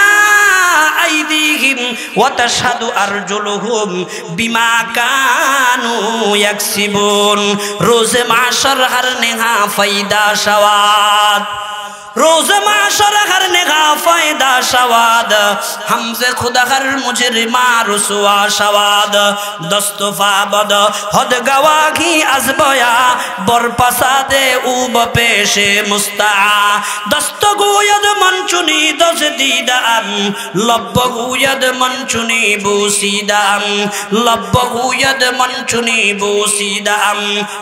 আইদিহিম ওয়া তাশহাদু আরজুলুহুম বিমা কানু ইয়াকসিবুন, রোজে মাশর হর নেহা ফায়দা শাওয়াদ, रोज़े माशर हर निगाह फ़ायदा शवाद, हमसे खुदा हर मुजरिमा रुसवा शवाद, दस्तफा बद हद गवाही az boya बरपसादे ऊब पेशे मुस्ता, दस्तगोयद मंचुनी दस दीदाम, लब्बगोयद मंचुनी बूसीदाम, लब्बगोयद मंचुनी बूसीदाम,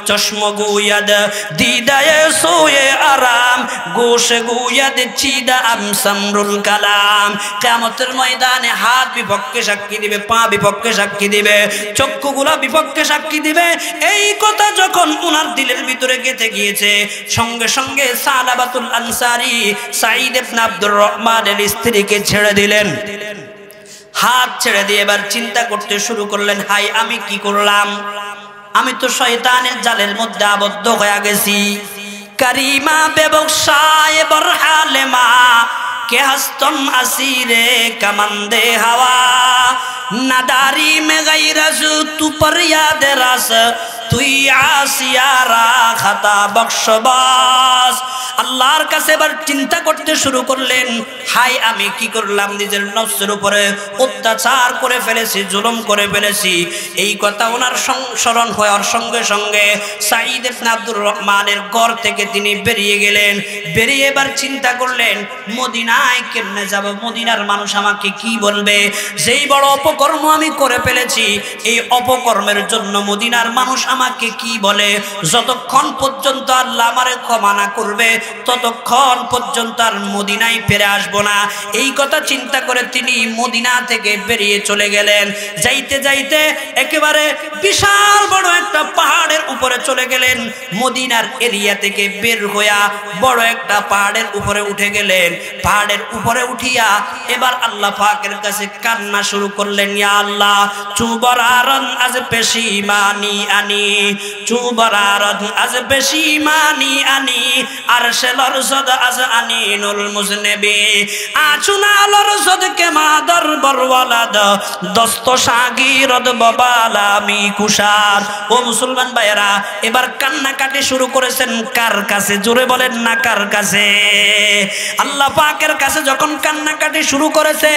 चश्मगोयद दीदाये सोये आराम, गोश গুয়াদ চিদাম সামরুল কালাম। কিয়ামতের ময়দানে হাত বিপক্ষে সাক্ষী দিবে, পা বিপক্ষে সাক্ষী দিবে, চক্ষুগুলো বিপক্ষে সাক্ষী দিবে। এই কথা যখন ওনার দিলের ভিতরে গেঁথে গিয়েছে, সঙ্গে সঙ্গে সালাবাতুল আনসারী সাঈদ ইবনে আব্দুর রহমানের স্ত্রীকে ছেড়ে দিলেন। হাত ছেড়ে দিয়ে এবার চিন্তা করতে শুরু করলেন, হাই আমি কি করলাম, আমি তো শয়তানের জালের মধ্যে আবদ্ধ হয়ে গেছি। करीमा बेबख्शाए बरहाल मा के हस्तम असीरे कमंदे हवा, नदारी में गैरस तू पर याद रस তুই আসিয়ারা খাতা বখশবাস। আল্লাহর কাছে এবার চিন্তা করতে শুরু করলেন, হাই আমি কি করলাম, নিজের নফসের উপরে অত্যাচার করে ফেলেছি, জুলুম করে ফেলেছি। এই কথা ওনার স্মরণ হওয়ার সঙ্গে সঙ্গে সাঈদ ইবনে আব্দুর রহমানের ঘর থেকে তিনি বেরিয়ে গেলেন। বেরিয়ে এবার চিন্তা করলেন, মদিনায় কেমনে যাব, মদিনার মানুষ আমাকে কি বলবে, যেই বড় অপকর্ম আমি করে ফেলেছি, এই অপকর্মের জন্য মদিনার মানুষ আমাকে কি বলে। যতক্ষণ পর্যন্ত আল্লাহ আমারে ক্ষমা না করবে ততক্ষণ পর্যন্ত আর মদিনায় ফিরে আসবো না। এই কথা চিন্তা করে তিনি মদিনা থেকে বেরিয়ে চলে গেলেন। যাইতে যাইতে একেবারে বিশাল বড় একটা পাহাড়ের উপরে চলে গেলেন। মদিনার এরিয়া থেকে বের হইয়া বড় একটা পাহাড়ের উপরে উঠে গেলেন। পাহাড়ের উপরে উঠিয়া এবার আল্লাহ পাকের কাছে কান্না শুরু করলেন, ইয়া আল্লাহ চুবরারন আজ পেশিমানি আনি, চুবরারন আজ পেশিমানি আনি, আর আসে লরসদ আজ আনিনুল মুজনবি আচুনা লরসদ কে মাদার বরওয়ালাদ দস্ত শাগিরদ বাবালামি কুশার। ও মুসলমান ভাইরা, এবার কান্নাকাটি শুরু করেছেন কার কাছে? জোরে বলেন না কার কাছে? আল্লাহ পাকের কাছে যখন কান্নাকাটি শুরু করেছে,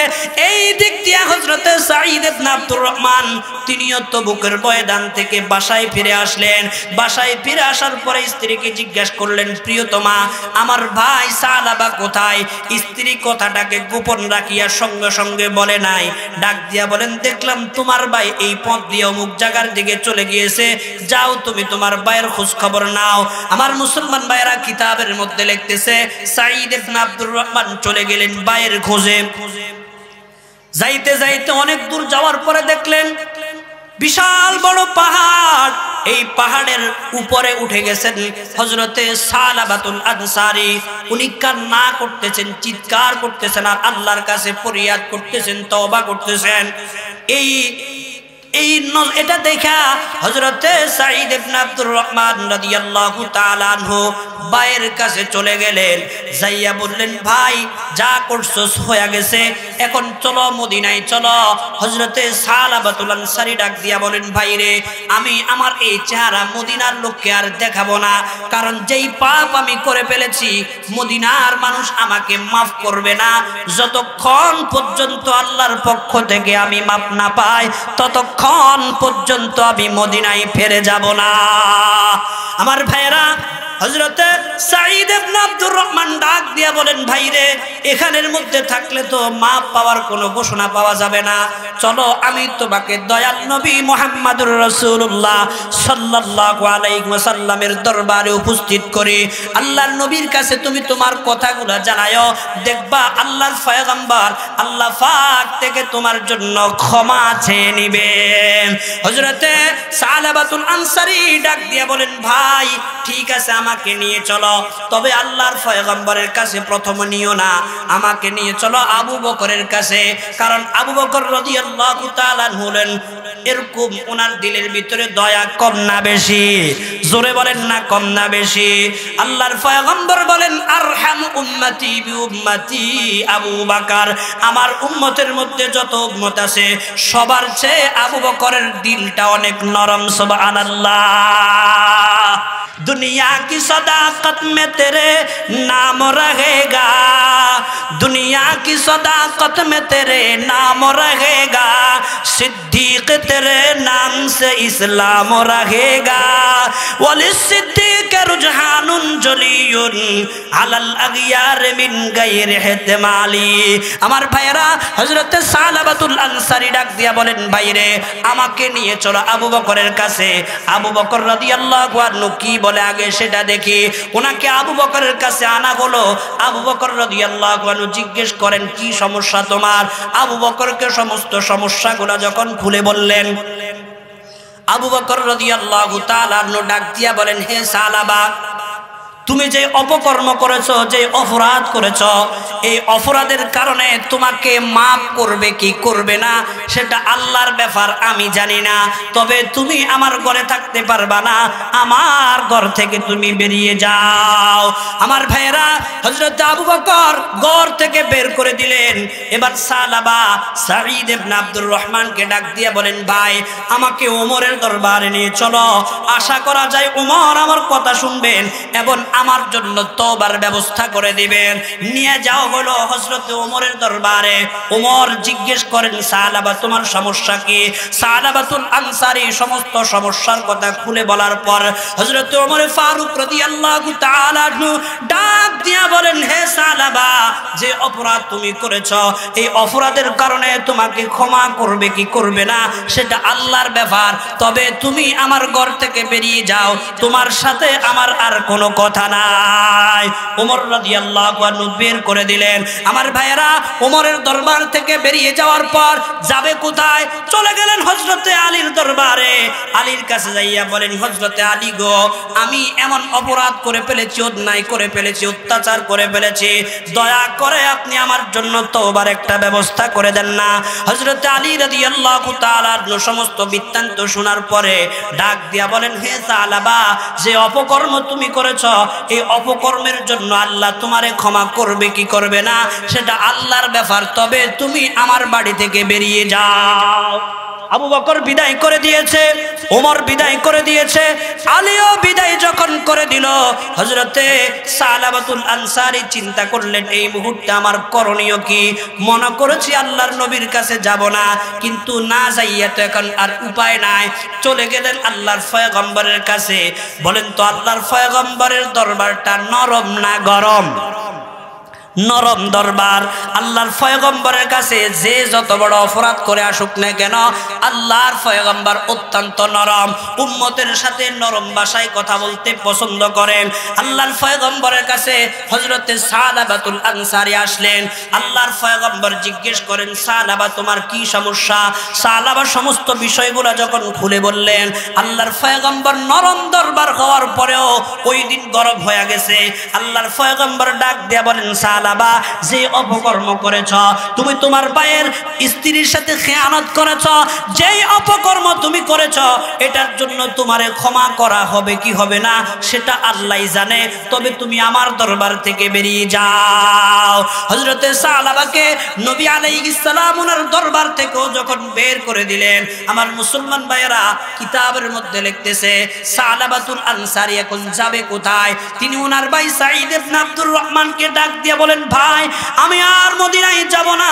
এই দিক দিয়ে হযরতে সাঈদ ইবনে আব্দুর রহমান তিনিও তবুকের ময়দান থেকে বাসায় ফিরে আসলেন। বাসায় ফিরে আসার পরে স্ত্রীকে জিজ্ঞাসা করলেন, প্রিয়তমা আমার ভাই সালাবা কোথায়? স্ত্রী কথাটাকে গোপন রাখিয়া সঙ্গে সঙ্গে বলে নাই, ডাক দিয়া বলেন, দেখলাম তোমার ভাই এই পথ দিয়ে অমুক জায়গার দিকে চলে গিয়েছে, যাও তুমি তোমার ভাইয়ের খোঁজ খবর নাও। আমার মুসলমান ভাইয়েরা কিতাবের মধ্যে লিখতেছে সাঈদ ইবনে আব্দুর রহমান চলে গেলেন ভাইয়ের খোঁজে। যাইতে যাইতে অনেক দূর যাওয়ার পরে দেখলেন বিশাল বড় পাহাড়। এই পাহাড়ের উপরে উঠে গেছেন হযরতে সালাবাতুল আনসারী। উনি কান্না করতেছেন, চিৎকার করতেছেন আর আল্লাহর কাছে ফরিয়াদ করতেছেন, তওবা করতেছেন। এটা দেখা হযরতে সাঈদ ইবনে আব্দুর রহমান রাদিয়াল্লাহু তাআলা আনহু ভাইয়ের কাছে চলে গেলেন। যাইয়া বললেন, ভাই যা করছস হয়ে গেছে, এখন চলো মদিনায় চলো। হযরতে সালাবাতুল আনসারী ডাক দিয়া বলেন, ভাই রে, আমি আমার এই চেহারা মদিনার লোককে আর দেখাবো না, কারণ যেই পাপ আমি করে ফেলেছি মদিনার মানুষ আমাকে মাফ করবে না। যতক্ষণ পর্যন্ত আল্লাহর পক্ষ থেকে আমি মাফ না পাই ততক্ষণ পর্যন্ত আমি মদিনায় ফিরে যাব না। আমার ভাইরা, হযরতে সাঈদ ইবনে আব্দুর রহমান ডাক দিয়া বলেন, ভাই রে, এখানের মধ্যে থাকলে তো মাপ পাওয়ার কোনো ঘোষণা পাওয়া যাবে না, চলো আমি তোমাকে দয়াল নবী মুহাম্মদুর রাসূলুল্লাহ সাল্লাল্লাহু আলাইহি ওয়াসাল্লামের দরবারে উপস্থিত করি। আল্লাহর নবীর কাছে তুমি তোমার কথাগুলো জানায়ো, দেখবা আল্লাহর পয়গম্বর আল্লাহ পাক থেকে তোমার জন্য ক্ষমা চেয়ে নেবেন। হযরতে সালাবাতুল আনসারী ডাক দিয়া বলেন, ভাই ঠিক আছে, আমাকে নিয়ে চলো, তবে আল্লাহর পয়গম্বরের কাছে প্রথম নিও না, আমাকে নিয়ে চলো আবু বকরের কাছে। কারণ আবু বকর রাদিয়াল্লাহু তাআলা হলেন এরকম, ওনার দিলের ভিতরে দয়া কম না বেশি? জোরে বলেন না কম না বেশি? আল্লাহর পয়গম্বর বলেন, আরহাম উম্মতি বি উম্মতি আবু বকর, আমার উম্মতের মধ্যে যত উম্মত আছে সবার চেয়ে আবু বকরের দিলটা অনেক নরম। সুবহানাল্লাহ। दुनिया की सदाकत में तेरे नाम रहेगा, दुनिया की सदाकत में तेरे नाम रहेगा, सिद्दीक तेरे नाम से इस्लाम रहेगा, वली सिद्दीक रुजहानुन जलियुन अलल अगयार मिन गैर इहतिमाली। আমার ভাইরা, হযরতে সালাবাতুল আনসারী ডাক দিয়া বলেন, ভাইরে আমাকে নিয়ে চলো আবু বকরের কাছে। আবু বকর রাদিয়াল্লাহু আনহু কি বলে আগে সেটা দেখি। ওনাকে আবু বকরের কাছে আনা হলো। আবু বকর রাদিয়াল্লাহু আনহু জিজ্ঞেস করেন, কি সমস্যা তোমার? আবু বকরকে সমস্ত সমস্যাগুলো যখন খুলে বললেন, আবু বকর রাদিয়াল্লাহু তাআলা আনহু ডাক দিয়া বলেন, হে সালাবা, তুমি যে অপকর্ম করেছো, যে অপরাধ করেছো, এই অপরাধের কারণে তোমাকে মাফ করবে কি করবে না সেটা আল্লাহর ব্যাপার, আমি জানি না। তবে তুমি আমার ঘরে থাকতে পারবা না, আমার ঘর থেকে তুমি বেরিয়ে যাও। আমার ভাইয়েরা, হযরত আবু বকর ঘর থেকে বের করে দিলেন। এবার সালাবা সাঈদ ইবনে আব্দুর রহমানকে ডাক দিয়ে বলেন, ভাই আমাকে ওমরের দরবারে নিয়ে চলো, আশা করা যায় ওমর আমার কথা শুনবেন এবং আমার জন্য তওবার ব্যবস্থা করে দিবেন। নিয়ে যাও হলো হযরত ওমরের দরবারে। ওমর জিজ্ঞেস করেন, সালাবা তোমার সমস্যা কি? সালাবাতুল আনসারী সমস্ত সমস্যার কথা খুলে বলার পর হযরত ওমর ফারুক রাদিয়াল্লাহু তাআলা ডাক দিয়া বলেন, হে সালাবা, যে অপরাধ তুমি করেছো এই অপরাধের কারণে তোমাকে ক্ষমা করবে কি করবে না সেটা আল্লাহর ব্যাপার, তবে তুমি আমার ঘর থেকে বেরিয়ে যাও, তোমার সাথে আমার আর কোনো কথা নাই। ওমর রাদিয়াল্লাহু আনহু বের করে দিলেন। আমার ভাইয়েরা, ওমরের দরবার থেকে বেরিয়ে যাওয়ার পর যাবে কোথায়? চলে গেলেন হযরতে আলীর দরবারে। আলীর কাছে যাইয়া বলেন, হযরতে আলী গো, আমি এমন অপরাধ করে ফেলেছি, অন্যায় করে ফেলেছি, অত্যাচার করে ফেলেছি, দয়া করে আপনি আমার জন্য তওবার একটা ব্যবস্থা করে দেন না। হযরতে আলী রাদিয়াল্লাহু তাআলা সমস্ত বৃত্তান্ত শোনার পরে ডাক দিয়া বলেন, হে সালাবা, যে অপকর্ম তুমি করেছো এই অপকর্মের জন্য আল্লাহ তোমারে ক্ষমা করবে কি করবে না সেটা আল্লাহর ব্যাপার, তবে তুমি আমার বাড়ি থেকে বেরিয়ে যাও। আবু বকর বিদায় করে দিয়েছে, ওমর বিদায় করে দিয়েছে, আলীও বিদায় যখন করে দিল, হযরতে সালাবাতুল আনসারী চিন্তা করলেন এই মুহূর্তে আমার করণীয় কি। মনে করেছি আল্লাহর নবীর কাছে যাব না, কিন্তু না যাইয়া তো এখন আর উপায় নাই। চলে গেলেন আল্লাহর পয়গম্বরের কাছে। বলেন তো আল্লাহর পয়গম্বরের দরবারটা নরম না গরম? নরম দরবার। আল্লাহর পয়গম্বরের কাছে যে যত বড় অপরাধ করে আসুক না কেন, আল্লাহর পয়গম্বর অত্যন্ত নরম, উম্মতের সাথে নরম ভাষায় কথা বলতে পছন্দ করেন। আল্লাহর পয়গম্বরের কাছে হযরতে সালাবাতুল আনসারী আসলেন। আল্লাহর পয়গম্বর জিজ্ঞেস করেন, সালাবা তোমার কি সমস্যা? সালাবা সমস্ত বিষয়গুলো যখন খুলে বললেন, আল্লাহর পয়গম্বর নরম দরবার হওয়ার পরেও ওই দিন গরম হয়ে গেছে। আল্লাহর পয়গম্বর ডাক দিয়ে বলেন, সালাবা যে অপকর্ম করেছ, তুমি তোমার ভাইয়ের স্ত্রীর সাথে খেয়ানত করেছ, যেই অপকর্ম তুমি করেছ এটার জন্য তোমারে ক্ষমা করা হবে কি হবে না সেটা আল্লাহই জানে, তবে তুমি আমার দরবার থেকে বেরিয়ে যাও। হযরতে সালাবাকে নবী আলাইহিস সালাম ওনার দরবার থেকেও যখন বের করে দিলেন, আমার মুসলমান ভাইয়েরা কিতাবের মধ্যে লিখতেছে সালাবাতুল আনসারী এখন যাবে কোথায়? তিনি ওনার ভাই সাঈদ ইবনে আব্দুর রহমানকে ডাক দিয়ে বলেন, ভাই আমি আর মদিনায় যাব না,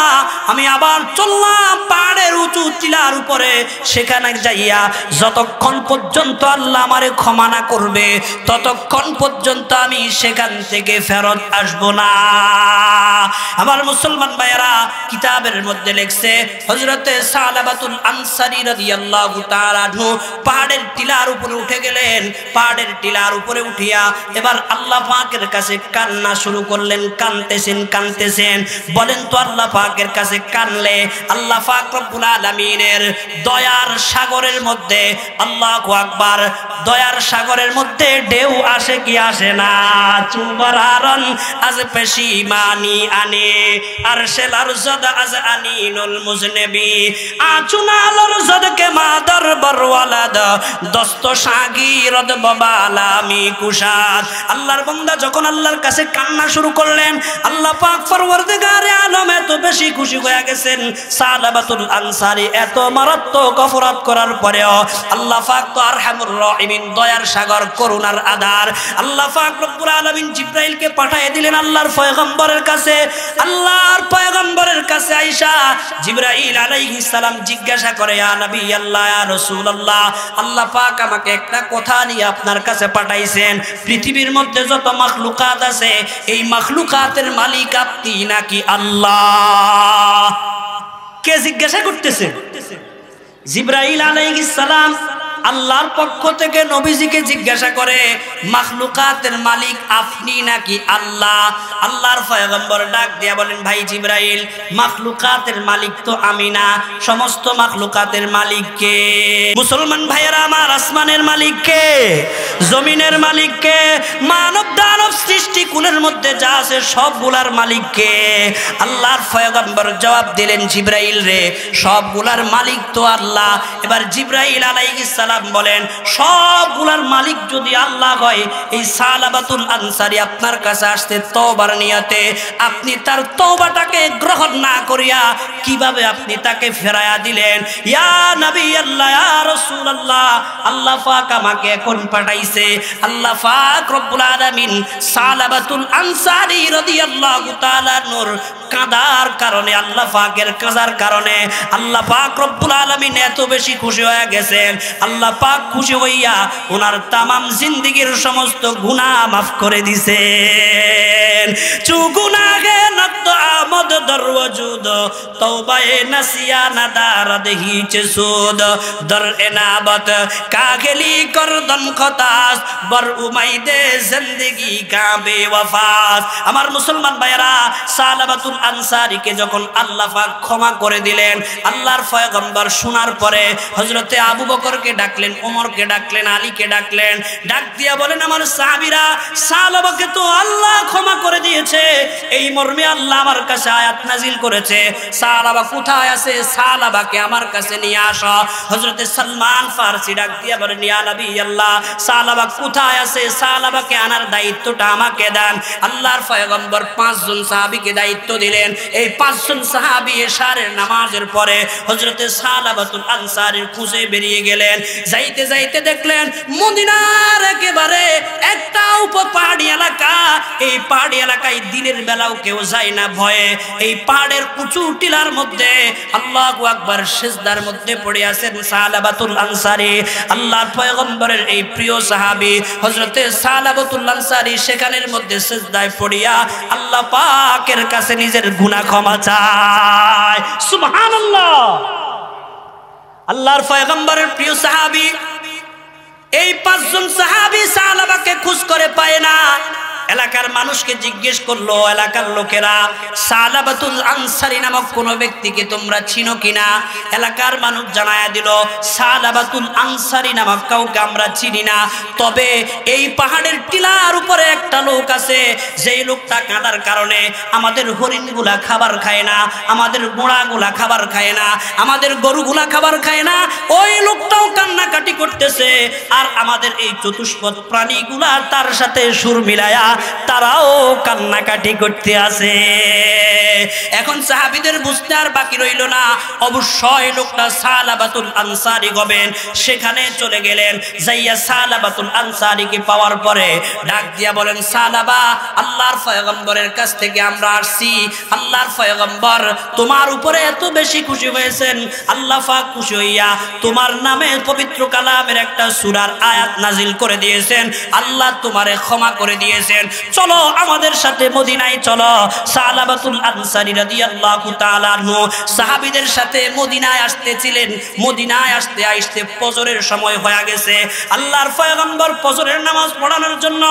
আমি আবার চললাম পাহাড়ের উঁচু টিলার উপরে, সেখানে যাইয়া যতক্ষণ পর্যন্ত আল্লাহ আমারে ক্ষমা না করবে ততক্ষণ পর্যন্ত আমি সেখান থেকে ফেরত আসব না। আমার মুসলমান ভাইয়েরা কিতাবের মধ্যে লেখছে হযরতে সালাবাতুল আনসারী রাদিয়াল্লাহু তাআলা আনহু পাহাড়ের টিলার উপরে উঠে গেলেন। পাহাড়ের টিলার উপরে উঠিয়া এবার আল্লাহ পাকের কাছে কান্না শুরু করলেন। কানতেছেন। বলেন তো আল্লাহ পাকের কাছে কানলে আল্লাহ পাক রব্বুল আলামিনের দয়ার সাগরের মধ্যে, আল্লাহু আকবার, দয়ার সাগরের মধ্যে ঢেউ আসে কি আসে না? চুবরারন আজ পেশিমানি আনে আরশেল আরজদ আজ আনিনুল মুজনবি আচুনালর জদকে মাদার বরওয়ালাদ দস্ত শাগিরদ বাবালামি কুশাদ। আল্লাহর বান্দা যখন আল্লাহর কাছে কান্না শুরু করলেন, আল্লাহ পাক পরওয়ারদিগারে আলম এত বেশি খুশি হয়ে গেছেন। সালাবাতুল আনসারী এত মারাত্মক অপরাধ করার পরেও আল্লাহ পাক তো আরহামুর রাহিমিন, দয়ার সাগর, করুণার আধার, আল্লাহ পাক রব্বুল আলামিন জিবরাইলকে পাঠিয়ে দিলেন আল্লাহর পয়গম্বরের কাছে। আল্লাহর পয়গম্বরের কাছে আয়েশা জিবরাইল আলাইহিস সালাম জিজ্ঞাসা করে, ইয়া নবী আল্লাহ, ইয়া রাসূলুল্লাহ, আল্লাহ পাক আমাকে একটা কথা নিয়ে আপনার কাছে পাঠাইছেন, পৃথিবীর মধ্যে যত মাখলুকাত আছে এই মাখলুকাতের মালিক আপনি নাকি আল্লাহ? কে জিজ্ঞাসা করতেছে? জিবরাইল আলাইহিস সালাম আল্লাহর পক্ষ থেকে নবীজিকে জিজ্ঞাসা করে, মাখলুকাতের মালিক আপনি নাকি আল্লাহ? আল্লাহর পয়গম্বর ডাক দিয়া বলেন, ভাই জিবরাইল, মাখলুকাতের মালিক তো আমি না, সমস্ত মাখলুকাতের মালিক কে? মুসলমান ভাইয়েরা আমার, আসমানের মালিক কে? জমিনের মালিক কে? মানব দানব সৃষ্টি কুলের মধ্যে যা আছে সবগুলার মালিক কে? আল্লাহর পয়গম্বর জবাব দিলেন, জিবরাইল রে, সবগুলার মালিক তো আল্লাহ। এবার জিবরাইল আলাইহিস সালাম বলেন, সবগুলার মালিক যদি আল্লাহ হয়, এই সালাবাতুল আনসারী আপনার কাছে আসতে তওবার নিয়তে, আপনি তার তওবাটাকে গ্রহণ না করিয়া কিভাবে আপনি তাকে ফেরায়া দিলেন? ইয়া নবী আল্লাহ, ইয়া রাসূলুল্লাহ, আল্লাহ পাক আমাকে এখন পাঠাইছে। আল্লাহ পাক রব্বুল আলামিন সালাবাতুল আনসারী রাদিয়াল্লাহু তাআলা নূর কাঁদার কারণে, আল্লাহ পাকের কাজার কারণে আল্লাহ পাক রব্বুল আলামিন এত বেশি খুশি হয়ে গেছেন। আল্লাহ পাক খুশি হইয়া ওনার তামাম জিন্দেগীর সমস্ত গুনাহ মাফ করে দিয়েছেন। চু গুনাহে নক্ত আমদ দরওয়াজুদ তওবায়ে নাসিয়া নাদার দেহিচে সুদ দর এনাবত কাগেলি করদন খতাস বর উমাইদে জিন্দেগি কাবে ওয়াফাস। আমার মুসলমান ভাইরা, সালাবাতুল আনসারীকে যখন আল্লাহ পাক ক্ষমা করে দিলেন, আল্লাহর পয়গম্বর শোনার পরে হযরতে আবু বকরকে ডাকলেন, ওমরকে ডাকলেন, আলীকে ডাকলেন, ডাক দিয়া বলেন আমার সাহাবীরা, সালাবাকে তো আল্লাহ ক্ষমা করে দিয়েছে, এই মর্মে আল্লাহ আমার কাছে আয়াত নাজিল করেছে, সালাবা কোথায় আছে, সালাবাকে আমার কাছে নিয়ে আসো। হযরতে সালমান ফারসি ডাক দিয়া বলেন ইয়া নবী আল্লাহ, সালাবা কোথায় আছে, সালাবাকে আনার দায়িত্বটা আমাকে দেন। আল্লাহর পয়গম্বর 5 জন সাহাবীকে দায়িত্ব দিলেন। এই 5 জন সাহাবী এশারের নামাজের পরে হযরতে সালাবাতুল আনসারীর খুঁজে বেরিয়ে গেলেন। যাইতে যাইতে দেখলেন মদিনার একেবারে একটা পাহাড়ি এলাকা, এই পাহাড়ি এলাকায় দিনের বেলাও কেউ যায় না ভয়ে। এই পাহাড়ের উঁচু টিলার মধ্যে আল্লাহু আকবার সিজদার মধ্যে পড়ে আছেন সালাবাতুল আনসারী। আল্লাহর পয়গম্বরের এই প্রিয় সাহাবী হযরতে সালাবাতুল আনসারী সেখানের মধ্যে সিজদায় পড়িয়া আল্লাহ পাকের কাছে নিজের গুনাহ ক্ষমা চায়। সুবহানাল্লাহ। আল্লাহর পয়গম্বরের প্রিয় সাহাবী এই 5 জন সাহাবী সালাবাকে খোঁজ করে পায় না। এলাকার মানুষকে জিজ্ঞেস করলো, এলাকার লোকেরা সালাবাতুল আনসারী নামক কোন ব্যক্তিকে তোমরা চিনো কিনা? এলাকার মানুষ জানায়া দিল সালাবাতুল আনসারী নামক কাউকে আমরা চিনি না, তবে এই পাহাড়ের টিলার উপরে একটা লোক আছে, যেই লোকটা কাঁদার কারণে আমাদের হরিণগুলা খাবার খায় না, আমাদের ঘোড়াগুলা খাবার খায় না, আমাদের গরুগুলা খাবার খায় না, ওই লোকটাও কান্নাকাটি করতেছে, আর আমাদের এই চতুষ্পদ প্রাণীগুলা তার সাথে সুর মিলায়া তারাও কান্নাকাটি করতে আছে। এখন সাহাবীদের বুঝতে আর বাকি রইল না, অবশ্যই লোকটা সালাবাতুল আনসারী হবেন। সেখানে চলে গেলেন, যাইয়া সালাবাতুল আনসারীকে পাওয়ার পরে ডাক দিয়া বলেন সালাবা, আল্লাহর পয়গম্বরের কাছ থেকে আমরা আসছি, আল্লাহর পয়গম্বর তোমার উপরে এত বেশি খুশি হয়েছেন, আল্লাহ পাক খুশি হইয়া তোমার নামে পবিত্র কালামের একটা সূরার আয়াত নাজিল করে দিয়েছেন, আল্লাহ তোমারে ক্ষমা করে দিয়েছেন, চলো আমাদের সাথে মদিনায় চলো। সালাবাতুল আনসারী রাদিয়াল্লাহু তাআলা আনহু সাহাবীদের সাথে মদিনায় আসতেছিলেন। মদিনায় আসতে আসতে ফজরের সময় হয়ে গেছে। আল্লাহর পয়গম্বর ফজরের নামাজ পড়ানোর জন্য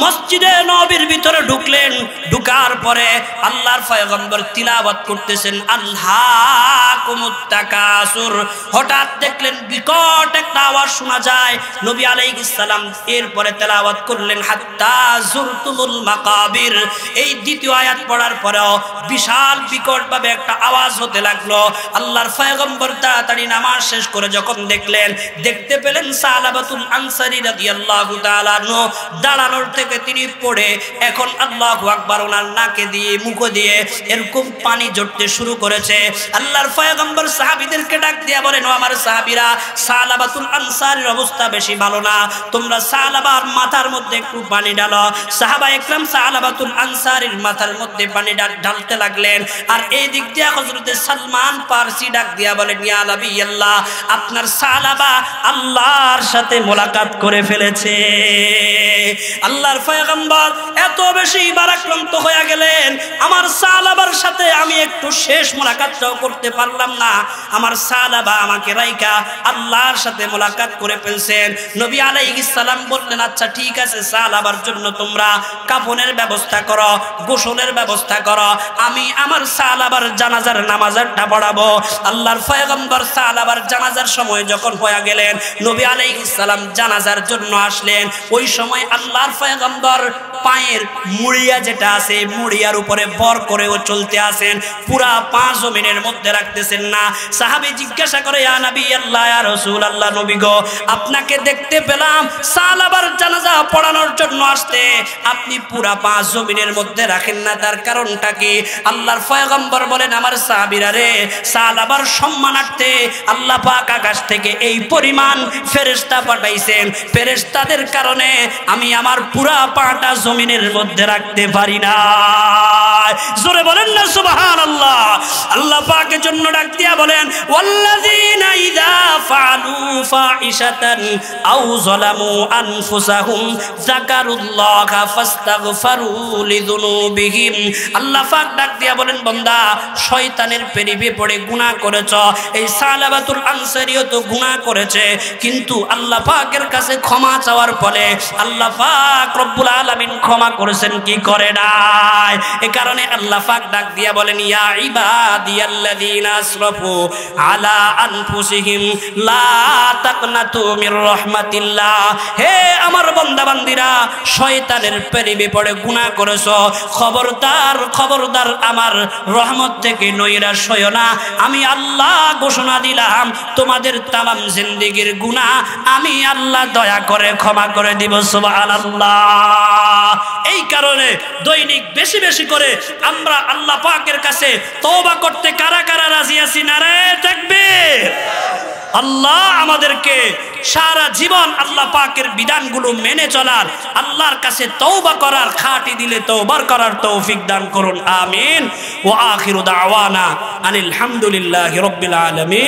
মসজিদে নববীর ভিতরে ঢুকলেন। ঢুকার পরে আল্লাহর পয়গম্বর তিলাওয়াত করতেছেন আল্লাহকুমুত তাকাসুর। হঠাৎ দেখলেন বিকট একটা আওয়াজ শোনা যায়। নবী আলাইহিস সালাম এরপরে তেলাওয়াত করলেন হাত্তা যুরতুমুল মাকাবির। এই দ্বিতীয় আয়াত পড়ার পরেও বিশাল বিকট ভাবে একটা আওয়াজ হতে লাগলো। আল্লাহর পয়গম্বর তাড়াতাড়ি নামাজ শেষ করে যখন দেখতে পেলেন সালাবাতুল আনসারী রাদিয়াল্লাহু তাআলা আনহু দাঁড়ানোর থেকে তিনি পড়ে এখন আল্লাহু আকবার ওনার নাকে দিয়ে মুখ দিয়ে এরকম পানি ঝরতে শুরু করেছে। আল্লাহর পয়গম্বর সাহাবীদেরকে ডাক দিয়া বলেন, ও আমার সাহাবীরা, সালাবাতুল আনসারীর অবস্থা বেশি ভালো না, তোমরা সালাবার মাথার মধ্যে একটু পানি ঢালো। সাহাবা একরাম সালাবাতুল আনসারীর মাথার মধ্যে পানি ঢালতে লাগলেন। আর এই দিক দিয়ে হযরতে সালমান ফারসি ডাক দিয়া বলেন ইয়া নবী আল্লাহ, আপনার সালাবা আল্লাহর সাথে মোলাকাত করে ফেলেছে। আল্লাহর পয়গম্বর এত বেশি ভারাক্রান্ত হয়ে গেলেন, আমার সালাবার সাথে আমি একটু শেষ মোলাকাতটাও করতে পারলাম না, আমার সালাবা আমাকে রাইকা আল্লাহর সাথে মোলাকাত করে ফেলছেন। নবী আলাইহিস সালাম বললেন আচ্ছা ঠিক আছে, সালাবার জন্য তোমরা কাফনের ব্যবস্থা করো, গোসলের ব্যবস্থা করো, আমি আমার সালাবার জানাজার নামাজটা পড়াবো। আল্লাহর পয়গম্বর সালাবার জানাজার সময় যখন হয়ে গেলেন, নবী আলাইহিস সালাম জানাজার জন্য আসলেন। ওই সময় আল্লাহর পয়গম্বর পায়ের মুড়িয়া যেটা আছে, মুড়িয়ার উপরে ভর করেও চলতে আছেন, পুরা পা জমিনের মধ্যে রাখতেছেন না। সাহাবী জিজ্ঞাসা করে ইয়া নবী আল্লাহ, ইয়া রাসূলুল্লাহ, নবী গো, আপনাকে দেখতে পেলাম সালাবার জানাজা পড়ানোর জন্য আসতে, আপনি পুরা পা জমিনের মধ্যে রাখেন না, তার কারণটা কি? আল্লাহর পয়গম্বর বলেন আমার সাহাবীরা রে, সালাবার সম্মানার্থে আল্লাহ পাক আকাশ থেকে এই পরিমাণ ফেরেশতা পাঠাইছেন, ফেরেশতাদের কারণে আমি আমার পুরা পাটা জমিনের মধ্যে রাখতে পারি না। জোরে বলেন না সুবহানাল্লাহ। আল্লাহ পাকের জন্য ডাক দিয়া বলেন ওয়াল্লাযীনা ইযা ফাআলু ফাহিশাতান আও যালামু আনফুসাহুম যাকারুল্লাহা ফাস্তাগফারু লিযুনুবিহিম। আল্লাহ পাক ডাক দিয়া বলেন বান্দা, শয়তানের প্রেমে পড়ে গুনাহ করেছ। এই সালাবাতুল আনসারীও তো গুনাহ করেছে, কিন্তু আল্লাহ পাকের কাছে ক্ষমা চাওয়ার ফলে আল্লাহ পাক রব্বুল আলামিন ক্ষমা করেছেন কি করে নাই। এই কারণে কারণে আল্লাহ পাক ডাক দিয়া বলেন ইয়া ইবাদিয়াল্লাযীনা আসরাফু আলা আনফুসিহিম লা তাকনাতু মির রাহমাতিল্লাহ। হে আমার বান্দা বান্দীরা, শয়তানের প্রেমে পড়ে গুনাহ করেছো, খবরদার খবরদার আমার রহমত থেকে নৈরাশ হয়ো না। আমি আল্লাহ ঘোষণা দিলাম তোমাদের তামাম জিন্দেগীর গুনাহ আমি আল্লাহ দয়া করে ক্ষমা করে দিব। সুবহানাল্লাহ। এই কারণে দৈনিক বেশি বেশি করে আমরা আল্লাহ পাকের কাছে তওবা করতে কারা কারা রাজি আছি? নারায়ে তাকবীর। আল্লাহ আমাদেরকে সারা জীবন আল্লাহ পাকের বিধানগুলো মেনে চলার, আল্লাহর কাছে তওবা করার, খাঁটি দিলে তওবার করার তৌফিক দান করুন। আমিন। ওয়া আখিরু দাওয়ানা আনিল হামদুলিল্লাহি রাব্বিল আলামিন।